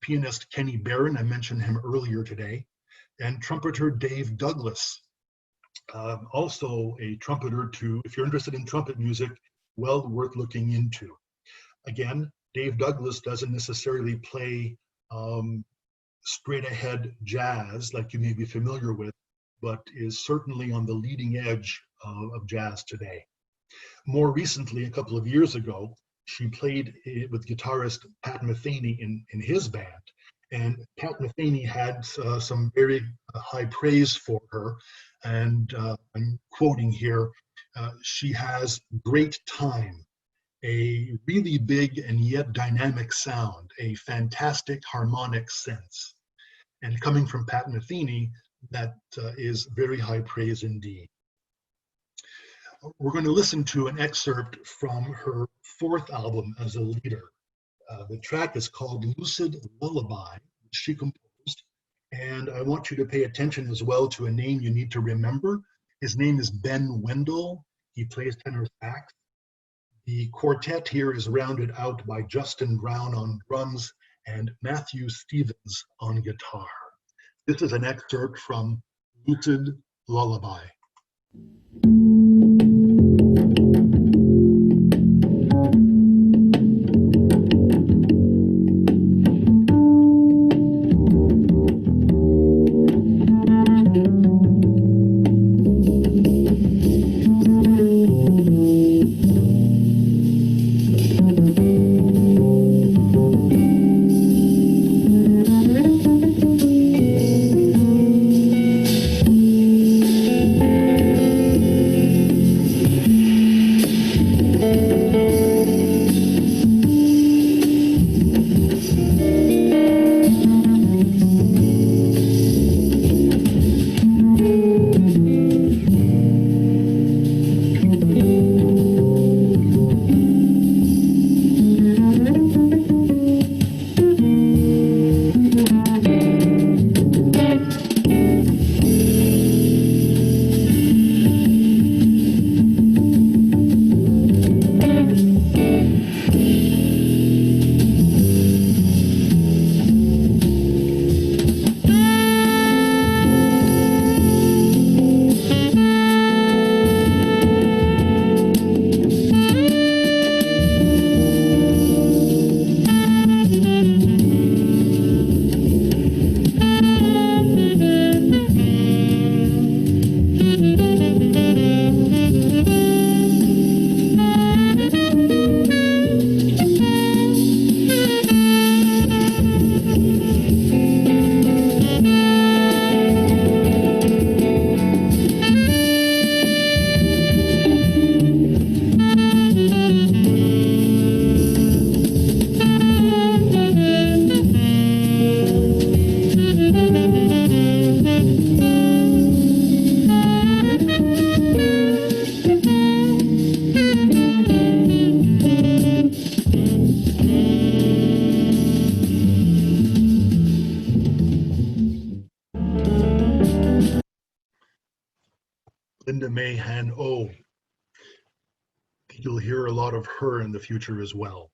pianist Kenny Barron, I mentioned him earlier today, and trumpeter Dave Douglas, also a trumpeter too. If you're interested in trumpet music, well worth looking into. Again, Dave Douglas doesn't necessarily play straight ahead jazz like you may be familiar with, but is certainly on the leading edge of jazz today. More recently, a couple of years ago, she played with guitarist Pat Metheny in his band. And Pat Metheny had some very high praise for her. And I'm quoting here, she has great time, a really big and yet dynamic sound, a fantastic harmonic sense. And coming from Pat Metheny, that is very high praise indeed. We're going to listen to an excerpt from her 4th album as a leader. The track is called Lucid Lullaby, which she composed. And I want you to pay attention as well to a name you need to remember. His name is Ben Wendell. He plays tenor sax. The quartet here is rounded out by Justin Brown on drums and Matthew Stevens on guitar. This is an excerpt from Lucid Lullaby. Linda May Han O. You'll hear a lot of her in the future as well.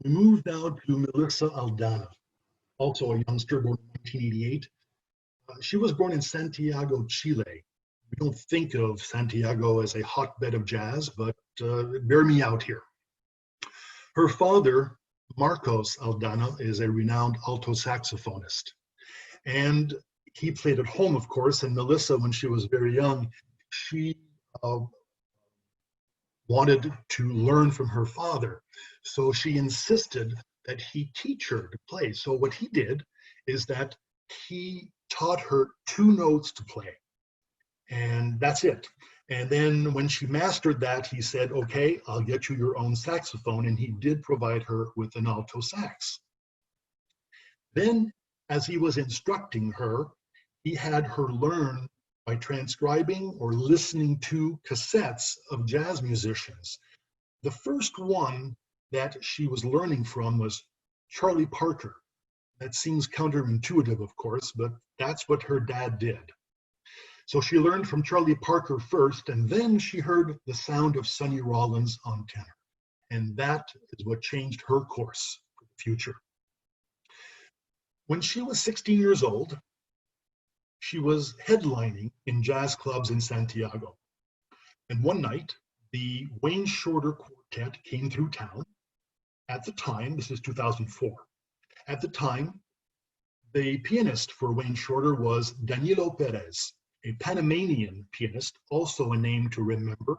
We move now to Melissa Aldana, also a youngster born in 1988. She was born in Santiago, Chile. We don't think of Santiago as a hotbed of jazz, but bear me out here. Her father, Marcos Aldana, is a renowned alto saxophonist. And he played at home, of course, and Melissa, when she was very young, she wanted to learn from her father. So she insisted that he teach her to play. So what he did is that he taught her 2 notes to play. And that's it. And then when she mastered that, he said, okay, I'll get you your own saxophone. And he did provide her with an alto sax. Then, as he was instructing her, he had her learn by transcribing or listening to cassettes of jazz musicians. The first one that she was learning from was Charlie Parker. That seems counterintuitive, of course, but that's what her dad did. So she learned from Charlie Parker first, and then she heard the sound of Sonny Rollins on tenor. And that is what changed her course for the future. When she was 16 years old, she was headlining in jazz clubs in Santiago. And one night, the Wayne Shorter Quartet came through town. At the time, this is 2004, at the time, the pianist for Wayne Shorter was Danilo Perez, a Panamanian pianist, also a name to remember.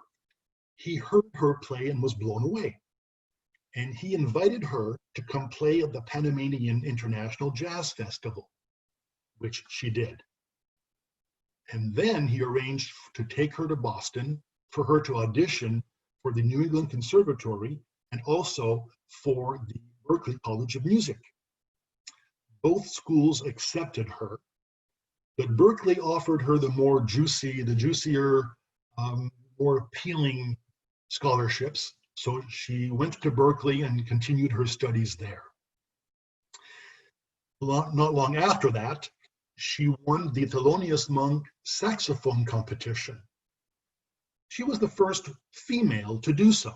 He heard her play and was blown away. And he invited her to come play at the Panamanian International Jazz Festival, which she did. And then he arranged to take her to Boston for her to audition for the New England Conservatory and also for the Berklee College of Music. Both schools accepted her, but Berklee offered her the juicier, more appealing scholarships. So she went to Berklee and continued her studies there. Not long after that, she won the Thelonious Monk saxophone competition. She was the first female to do so,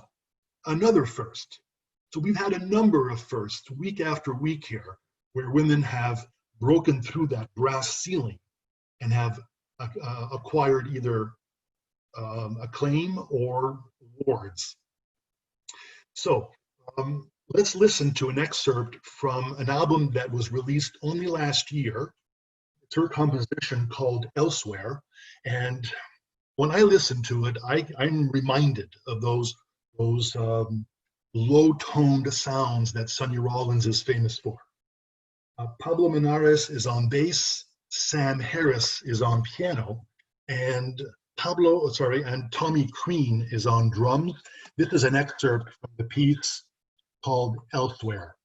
another first. So we've had a number of firsts week after week here where women have broken through that brass ceiling and have acquired either acclaim or awards. So let's listen to an excerpt from an album that was released only last year. It's her composition called Elsewhere. And when I listen to it, I'm reminded of those low-toned sounds that Sonny Rollins is famous for. Pablo Menares is on bass, Sam Harris is on piano, and Tommy Crean is on drums. This is an excerpt from the piece called Elsewhere.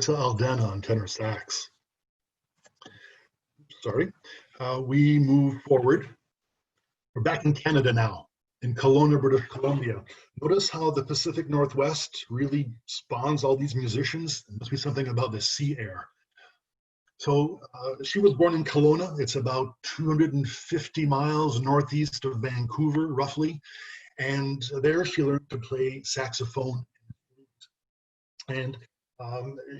Marisa Aldana on tenor sax. Sorry. We move forward. We're back in Canada now, in Kelowna, British Columbia. Notice how the Pacific Northwest really spawns all these musicians. There must be something about the sea air. So she was born in Kelowna. It's about 250 miles northeast of Vancouver, roughly. And there she learned to play saxophone. And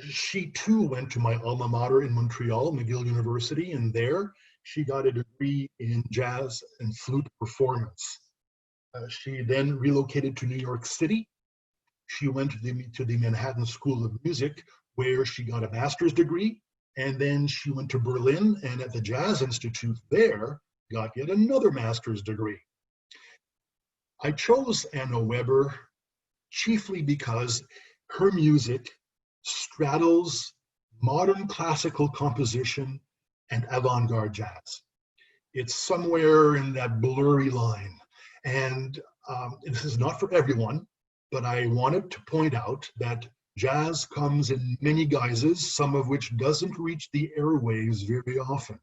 she too went to my alma mater in Montreal, McGill University, and there she got a degree in jazz and flute performance. She then relocated to New York City. She went to the Manhattan School of Music, where she got a master's degree, and then she went to Berlin, and at the Jazz Institute there, got yet another master's degree. I chose Anna Weber chiefly because her music straddles modern classical composition and avant-garde jazz. It's somewhere in that blurry line. And this is not for everyone, but I wanted to point out that jazz comes in many guises, some of which doesn't reach the airwaves very often.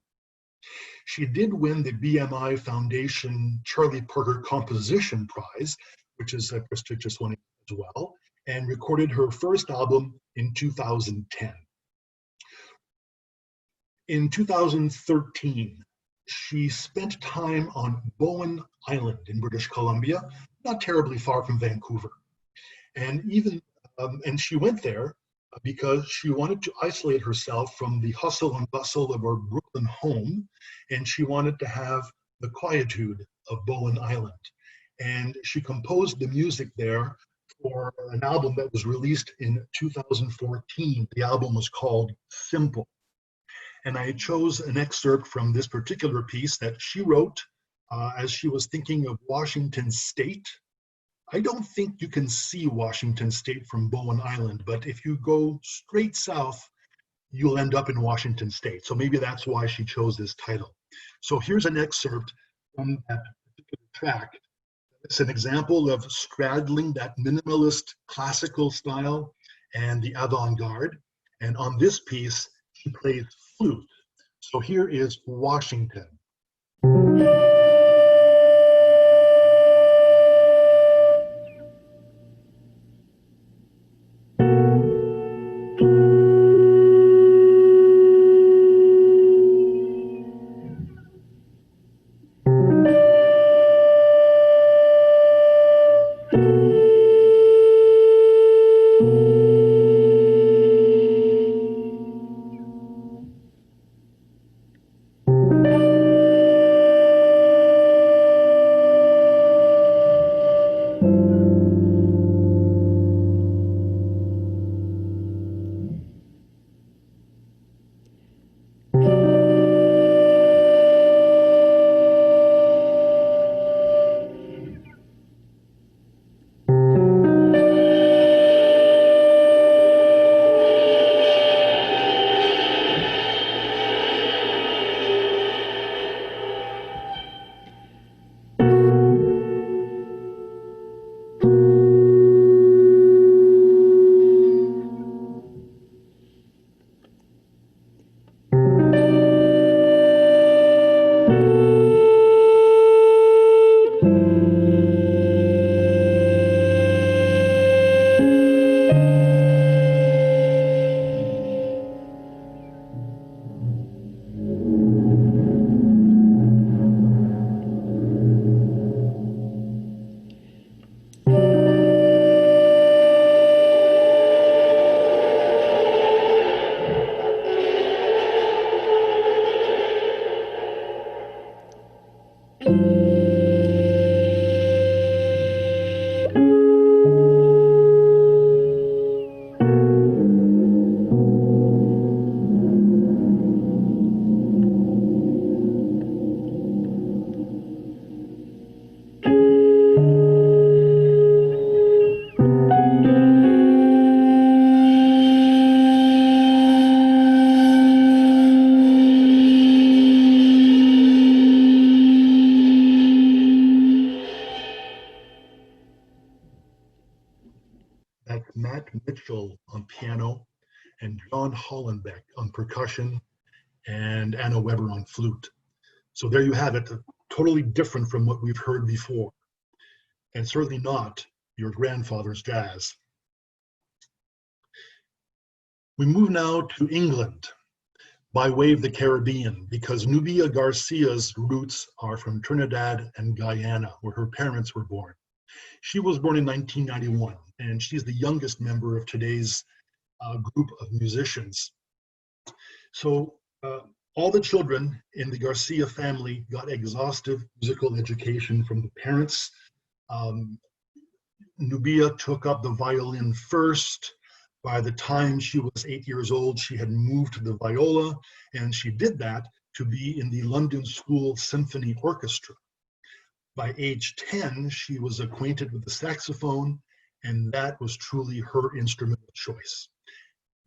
She did win the BMI Foundation Charlie Parker Composition Prize, which is a prestigious one as well, and recorded her first album in 2010. In 2013, she spent time on Bowen Island in British Columbia, not terribly far from Vancouver. And she went there because she wanted to isolate herself from the hustle and bustle of her Brooklyn home, and she wanted to have the quietude of Bowen Island. And she composed the music there for an album that was released in 2014. The album was called Simple. And I chose an excerpt from this particular piece that she wrote as she was thinking of Washington State. I don't think you can see Washington State from Bowen Island, but if you go straight south, you'll end up in Washington State. So maybe that's why she chose this title. So here's an excerpt from that particular track. It's an example of straddling that minimalist classical style and the avant-garde. And on this piece, she plays flute. So here is Washington. Matt Mitchell on piano, and John Hollenbeck on percussion, and Anna Weber on flute. So there you have it, totally different from what we've heard before, and certainly not your grandfather's jazz. We move now to England by way of the Caribbean, because Nubia Garcia's roots are from Trinidad and Guyana, where her parents were born. She was born in 1991, and she's the youngest member of today's group of musicians. So all the children in the Garcia family got exhaustive musical education from the parents. Nubia took up the violin first. By the time she was 8 years old, she had moved to the viola, and she did that to be in the London School Symphony Orchestra. By age 10, she was acquainted with the saxophone, and that was truly her instrument of choice.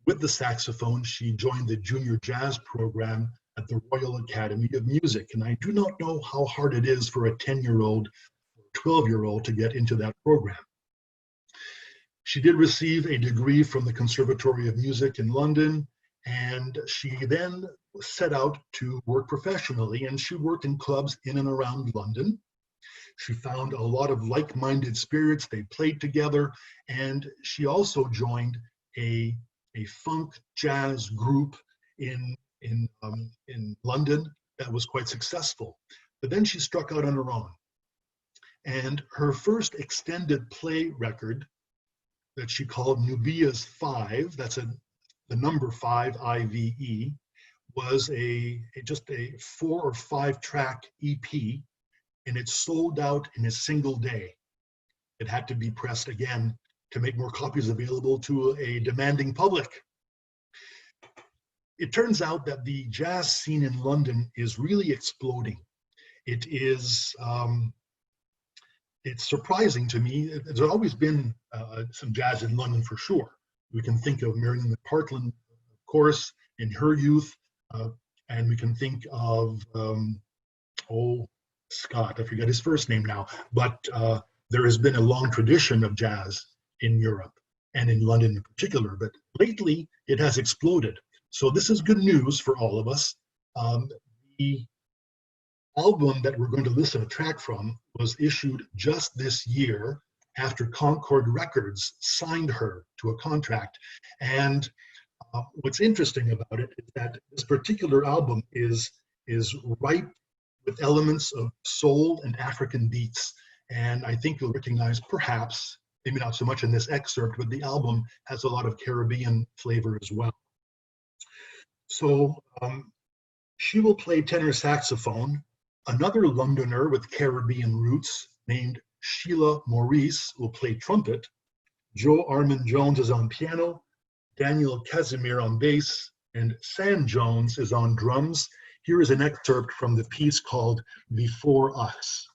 With the saxophone, she joined the junior jazz program at the Royal Academy of Music, and I do not know how hard it is for a 10-year-old or 12-year-old to get into that program. She did receive a degree from the Conservatory of Music in London, and she then set out to work professionally, and she worked in clubs in and around London. She found a lot of like-minded spirits. They played together, and she also joined a funk jazz group in London that was quite successful. But then she struck out on her own, and her first extended play record that she called Nubia's Five, that's the number 5, I-V-E, was just a 4 or 5 track EP, and it sold out in a single day. It had to be pressed again to make more copies available to a demanding public. It turns out that the jazz scene in London is really exploding. It is, it's surprising to me. There's always been some jazz in London for sure. We can think of Marion McPartland, of course, in her youth, and we can think of, Scott, I forget his first name now, but there has been a long tradition of jazz in Europe and in London in particular, but lately it has exploded. So this is good news for all of us. The album that we're going to listen to a track from was issued just this year after Concord Records signed her to a contract. And what's interesting about it is that this particular album is ripe with elements of soul and African beats. And I think you'll recognize, perhaps, maybe not so much in this excerpt, but the album has a lot of Caribbean flavor as well. So she will play tenor saxophone. Another Londoner with Caribbean roots named Sheila Maurice will play trumpet. Joe Armand Jones is on piano, Daniel Casimir on bass, and Sam Jones is on drums. Here is an excerpt from the piece called Before Us.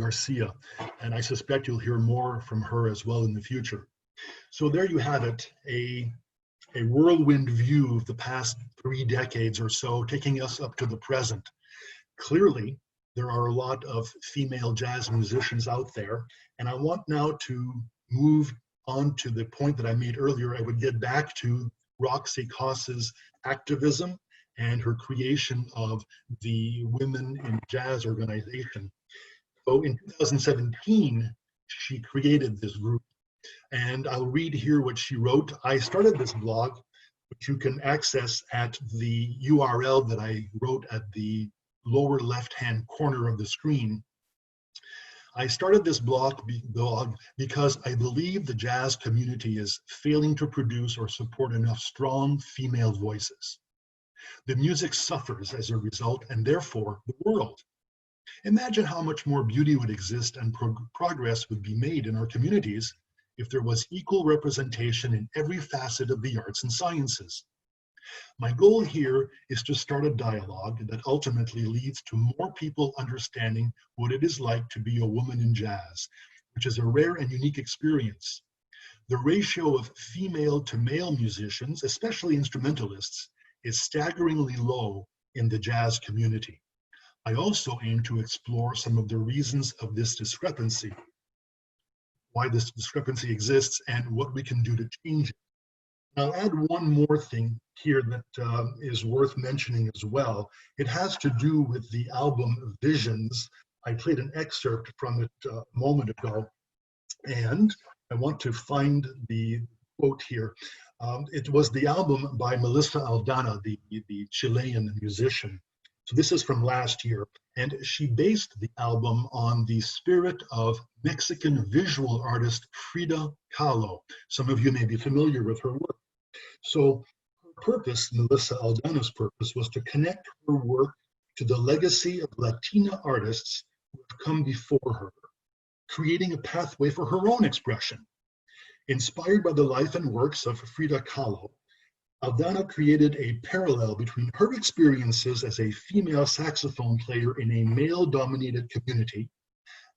Garcia, and I suspect you'll hear more from her as well in the future. So there you have it, a whirlwind view of the past 3 decades or so, taking us up to the present. Clearly, there are a lot of female jazz musicians out there, and I want now to move on to the point that I made earlier. I would get back to Roxy Coss's activism and her creation of the Women in Jazz organization. So in 2017, she created this group, and I'll read here what she wrote. I started this blog, which you can access at the URL that I wrote at the lower left-hand corner of the screen. I started this blog because I believe the jazz community is failing to produce or support enough strong female voices. The music suffers as a result, and therefore the world. Imagine how much more beauty would exist and progress would be made in our communities if there was equal representation in every facet of the arts and sciences. My goal here is to start a dialogue that ultimately leads to more people understanding what it is like to be a woman in jazz, which is a rare and unique experience. The ratio of female to male musicians, especially instrumentalists, is staggeringly low in the jazz community. I also aim to explore some of the reasons of this discrepancy, why this discrepancy exists, and what we can do to change it. I'll add one more thing here that is worth mentioning as well. It has to do with the album Visions. I played an excerpt from it a moment ago, and I want to find the quote here. It was the album by Melissa Aldana, the Chilean musician. So this is from last year, and she based the album on the spirit of Mexican visual artist Frida Kahlo. Some of you may be familiar with her work. So her purpose, Melissa Aldana's purpose, was to connect her work to the legacy of Latina artists who have come before her, creating a pathway for her own expression. Inspired by the life and works of Frida Kahlo, Aldana created a parallel between her experiences as a female saxophone player in a male-dominated community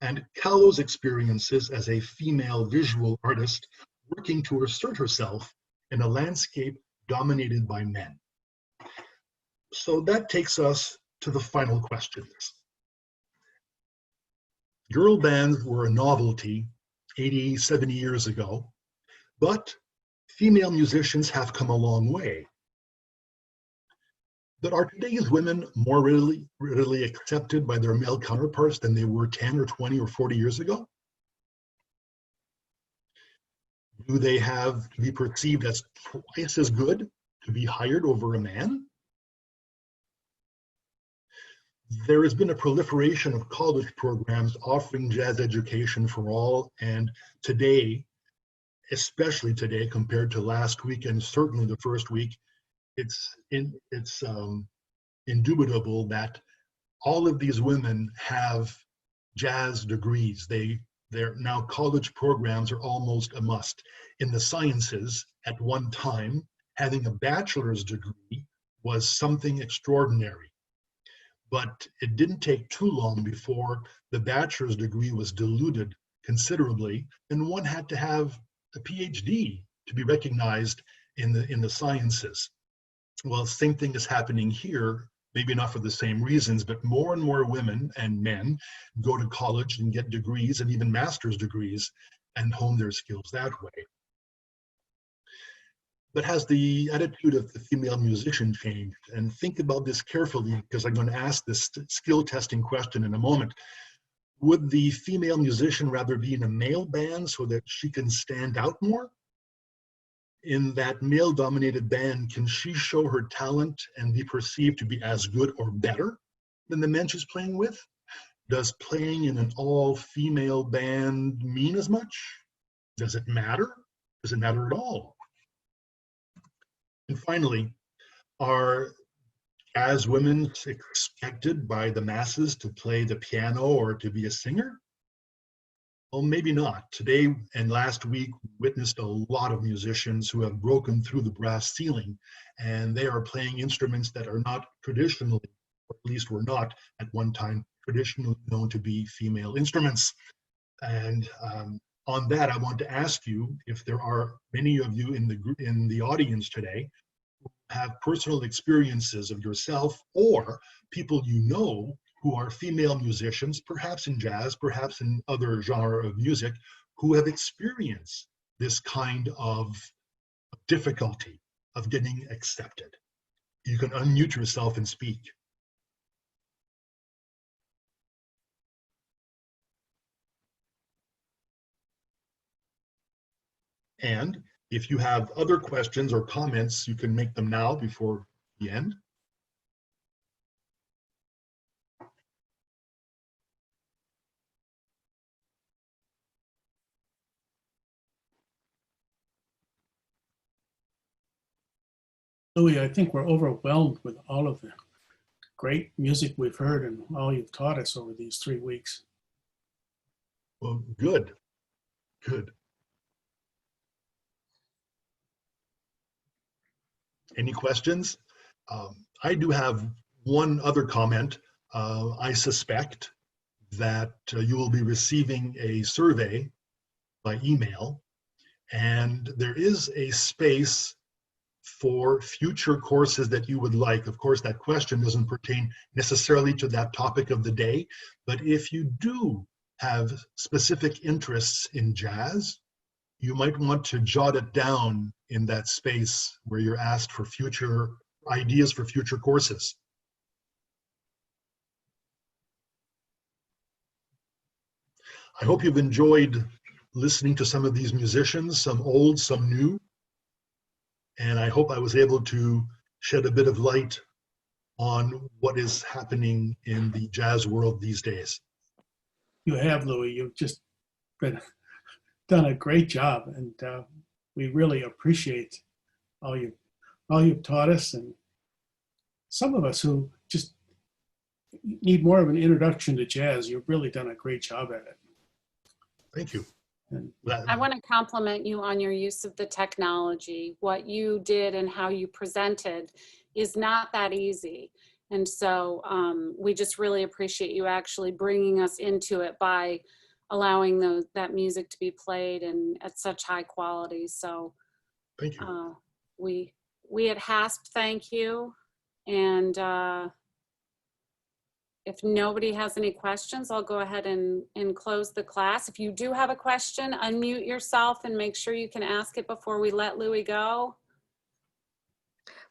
and Kahlo's experiences as a female visual artist working to assert herself in a landscape dominated by men. So that takes us to the final questions. Girl bands were a novelty 80, 70 years ago, but female musicians have come a long way. But are today's women more readily accepted by their male counterparts than they were 10 or 20 or 40 years ago? Do they have to be perceived as twice as good to be hired over a man? There has been a proliferation of college programs offering jazz education for all, and today, especially today compared to last week and certainly the first week, it's indubitable that all of these women have jazz degrees. Their now college programs are almost a must. In the sciences, at one time, having a bachelor's degree was something extraordinary. But it didn't take too long before the bachelor's degree was diluted considerably, and one had to have a PhD to be recognized in the sciences. Well, same thing is happening here, maybe not for the same reasons, but more and more women and men go to college and get degrees and even master's degrees and hone their skills that way. But has the attitude of the female musician changed? And think about this carefully, because I'm going to ask this skill testing question in a moment. Would the female musician rather be in a male band so that she can stand out more? In that male-dominated band, can she show her talent and be perceived to be as good or better than the men she's playing with? Does playing in an all-female band mean as much? Does it matter? Does it matter at all? And finally, are jazz women expected by the masses to play the piano or to be a singer? Well, maybe not. Today and last week, we witnessed a lot of musicians who have broken through the brass ceiling, and they are playing instruments that are not traditionally or at least were not at one time traditionally known to be female instruments. And on that, I want to ask you if there are many of you in the group, in the audience today, who have personal experiences of yourself or people you know who are female musicians, perhaps in jazz, perhaps in other genre of music, who have experienced this kind of difficulty of getting accepted. You can unmute yourself and speak. And if you have other questions or comments, you can make them now before the end. Louis, I think we're overwhelmed with all of the great music we've heard and all you've taught us over these 3 weeks. Well, good, good. Any questions? I do have one other comment. I suspect that you will be receiving a survey by email, and there is a space for future courses that you would like. Of course, that question doesn't pertain necessarily to that topic of the day, but if you do have specific interests in jazz, you might want to jot it down in that space where you're asked for future ideas for future courses. I hope you've enjoyed listening to some of these musicians, some old, some new. And I hope I was able to shed a bit of light on what is happening in the jazz world these days. You have, Louis. You've just done a great job, and we really appreciate all you've taught us. And some of us who just need more of an introduction to jazz, you've really done a great job at it. Thank you. And I want to compliment you on your use of the technology. What you did and how you presented is not that easy. And so we just really appreciate you actually bringing us into it by allowing that music to be played and at such high quality. So Thank you. we at HASP thank you. And if nobody has any questions, I'll go ahead and close the class. If you do have a question, unmute yourself and make sure you can ask it before we let Louis go.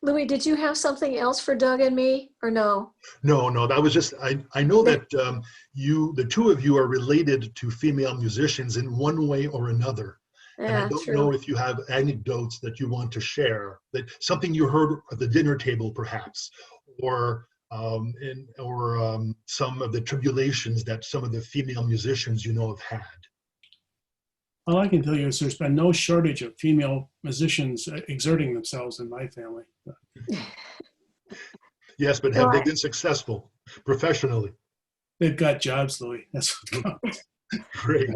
Louis, did you have something else for Doug and me, or no? No, that was just, I know that the two of you are related to female musicians in one way or another. And I Yeah, don't true. know if you have anecdotes that you want to share, that something you heard at the dinner table perhaps, or some of the tribulations that some of the female musicians you know have had. all I can tell you is there's been no shortage of female musicians exerting themselves in my family. Yes, but have they been successful professionally? They've got jobs, Louis. That's what counts. Great.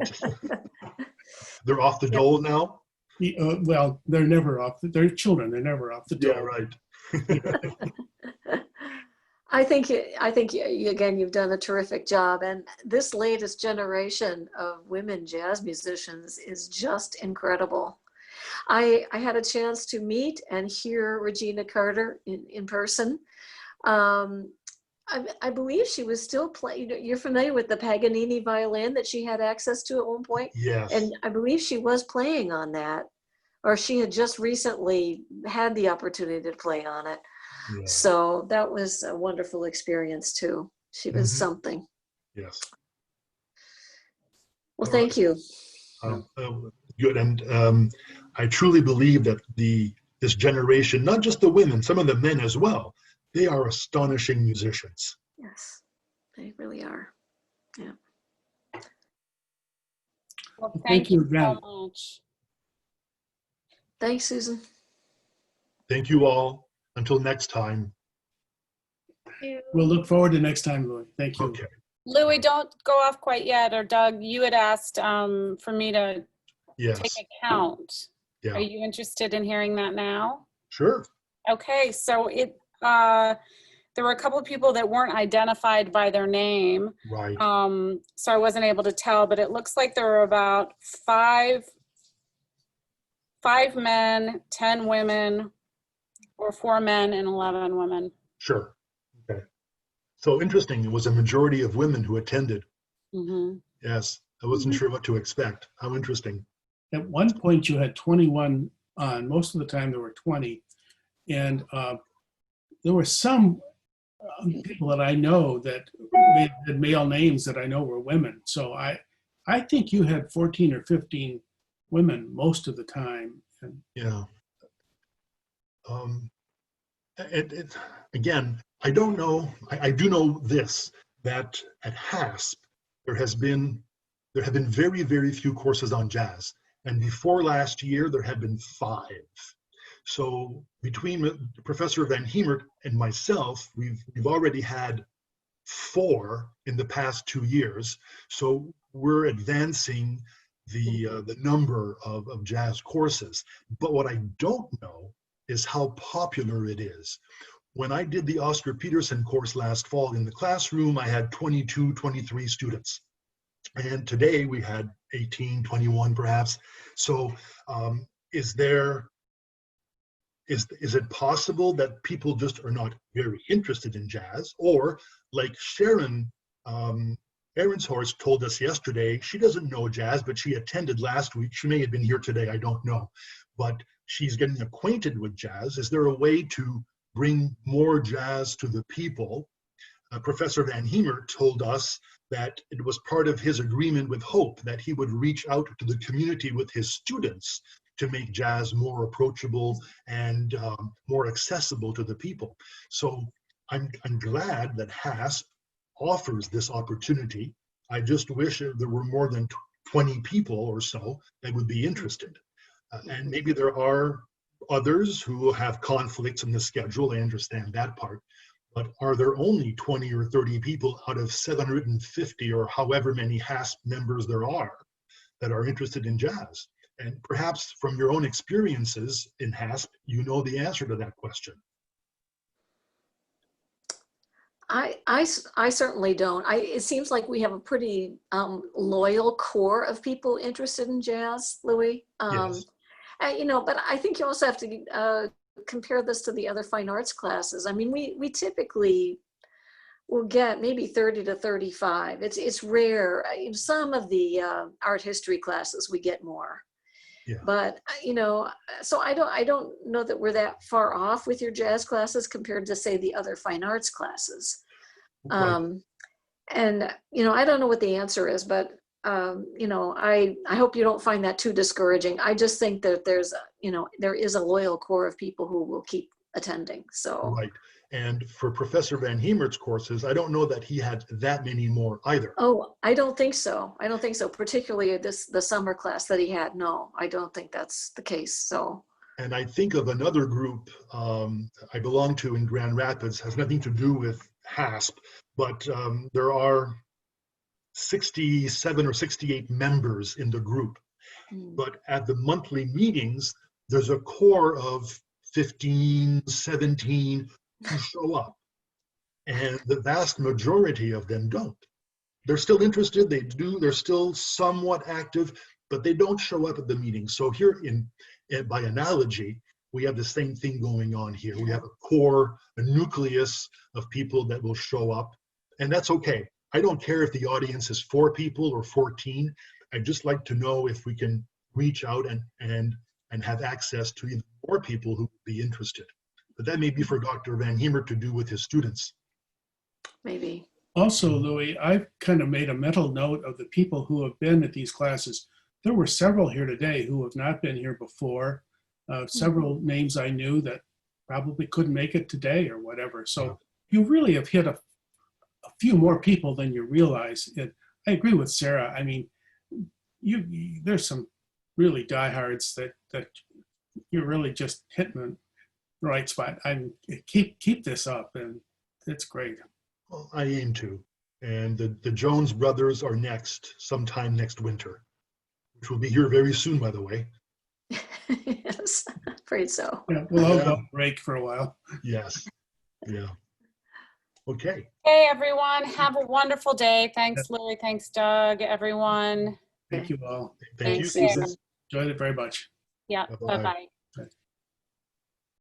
They're off the dole now? Well, they're never off. They're children. They're never off the dole. Yeah, right. I think again, you've done a terrific job, and this latest generation of women jazz musicians is just incredible. I had a chance to meet and hear Regina Carter in person. I believe she was still playing. You're familiar with the Paganini violin that she had access to at one point? Yes. And I believe she was playing on that, or she had just recently had the opportunity to play on it. Yeah. So that was a wonderful experience too. She was something. Yes. Well, All thank you. Good. And I truly believe that this generation, not just the women, some of the men as well, they are astonishing musicians. Yes, they really are. Yeah. Well, Thank you so again. much. Thanks, Susan. Thank you all. Until next time. We'll look forward to next time, Louis. Thank you. Okay. Louis, don't go off quite yet. Or Doug, you had asked for me to Yes. take a count. Yeah. Are you interested in hearing that now? Sure. Okay, so there were a couple of people that weren't identified by their name. Right. So I wasn't able to tell, but it looks like there were about five men, 10 women, or 4 men and 11 women. Sure. Okay. So interesting. It was a majority of women who attended. Mm-hmm. Yes. I wasn't sure what to expect. How interesting. At one point, you had 21 on. Most of the time, there were 20. And there were some people that I know that had male names that I know were women. So I think you had 14 or 15 women most of the time. And Yeah. Again, I don't know. I do know this, that at HASP, there have been very, very few courses on jazz. And before last year, there had been 5. So between Professor Van Hemert and myself, we've already had 4 in the past 2 years. So we're advancing the number of jazz courses. But what I don't know is how popular it is. When I did the Oscar Peterson course last fall in the classroom, I had 22, 23 students. And today we had 18, 21 perhaps. So is it possible that people just are not very interested in jazz? Or like Sharon Aronshorst told us yesterday, she doesn't know jazz, but she attended last week. She may have been here today, I don't know. But she's getting acquainted with jazz. Is there a way to bring more jazz to the people? Professor Van Hemert told us that it was part of his agreement with Hope that he would reach out to the community with his students to make jazz more approachable and more accessible to the people. So I'm glad that HASP offers this opportunity. I just wish there were more than 20 people or so that would be interested. And maybe there are others who have conflicts in the schedule. I understand that part. But are there only 20 or 30 people out of 750 or however many HASP members there are that are interested in jazz? And perhaps from your own experiences in HASP, you know the answer to that question. I certainly don't. It seems like we have a pretty loyal core of people interested in jazz, Louis. Yes. But I think you also have to compare this to the other fine arts classes. I mean, we typically will get maybe 30 to 35. It's rare. In some of the art history classes, we get more. Yeah. But so I don't know that we're that far off with your jazz classes compared to, say, the other fine arts classes. Right. And I don't know what the answer is, but I hope you don't find that too discouraging. I just think that there is a loyal core of people who will keep attending. So Right. And for Professor Van Hemert's courses, I don't know that he had that many more either. Oh, I don't think so. I don't think so. Particularly the summer class that he had. No, I don't think that's the case. So. And I think of another group I belong to in Grand Rapids, has nothing to do with HASP, but there are 67 or 68 members in the group. But at the monthly meetings, there's a core of 15, 17 who show up. And the vast majority of them don't. They're still interested, they're still somewhat active, but they don't show up at the meetings. So here by analogy, we have the same thing going on here. We have a core, a nucleus of people that will show up, and that's okay. I don't care if the audience is 4 people or 14. I'd just like to know if we can reach out and have access to even more people who would be interested. But that may be for Dr. Van Hemert to do with his students. Maybe. also, Louis, I've kind of made a mental note of the people who have been at these classes. There were several here today who have not been here before. Several names I knew that probably couldn't make it today or whatever. So you really have hit a few more people than you realize. I agree with Sarah. I mean, there's some really diehards that you're really just hitting the right spot. Keep this up, and it's great. Well, I aim to. And the Jones brothers are next, sometime next winter, which will be here very soon, by the way. Yes, afraid so. Yeah, we'll all go on break for a while. Yes. Yeah. Okay. Hey, everyone. Have a wonderful day. Thanks, Lily. Thanks, Doug. Everyone. Thank you all. Thank you, Thanks, Susan. Susan. Enjoyed it very much. Yeah. Bye-bye. Bye-bye.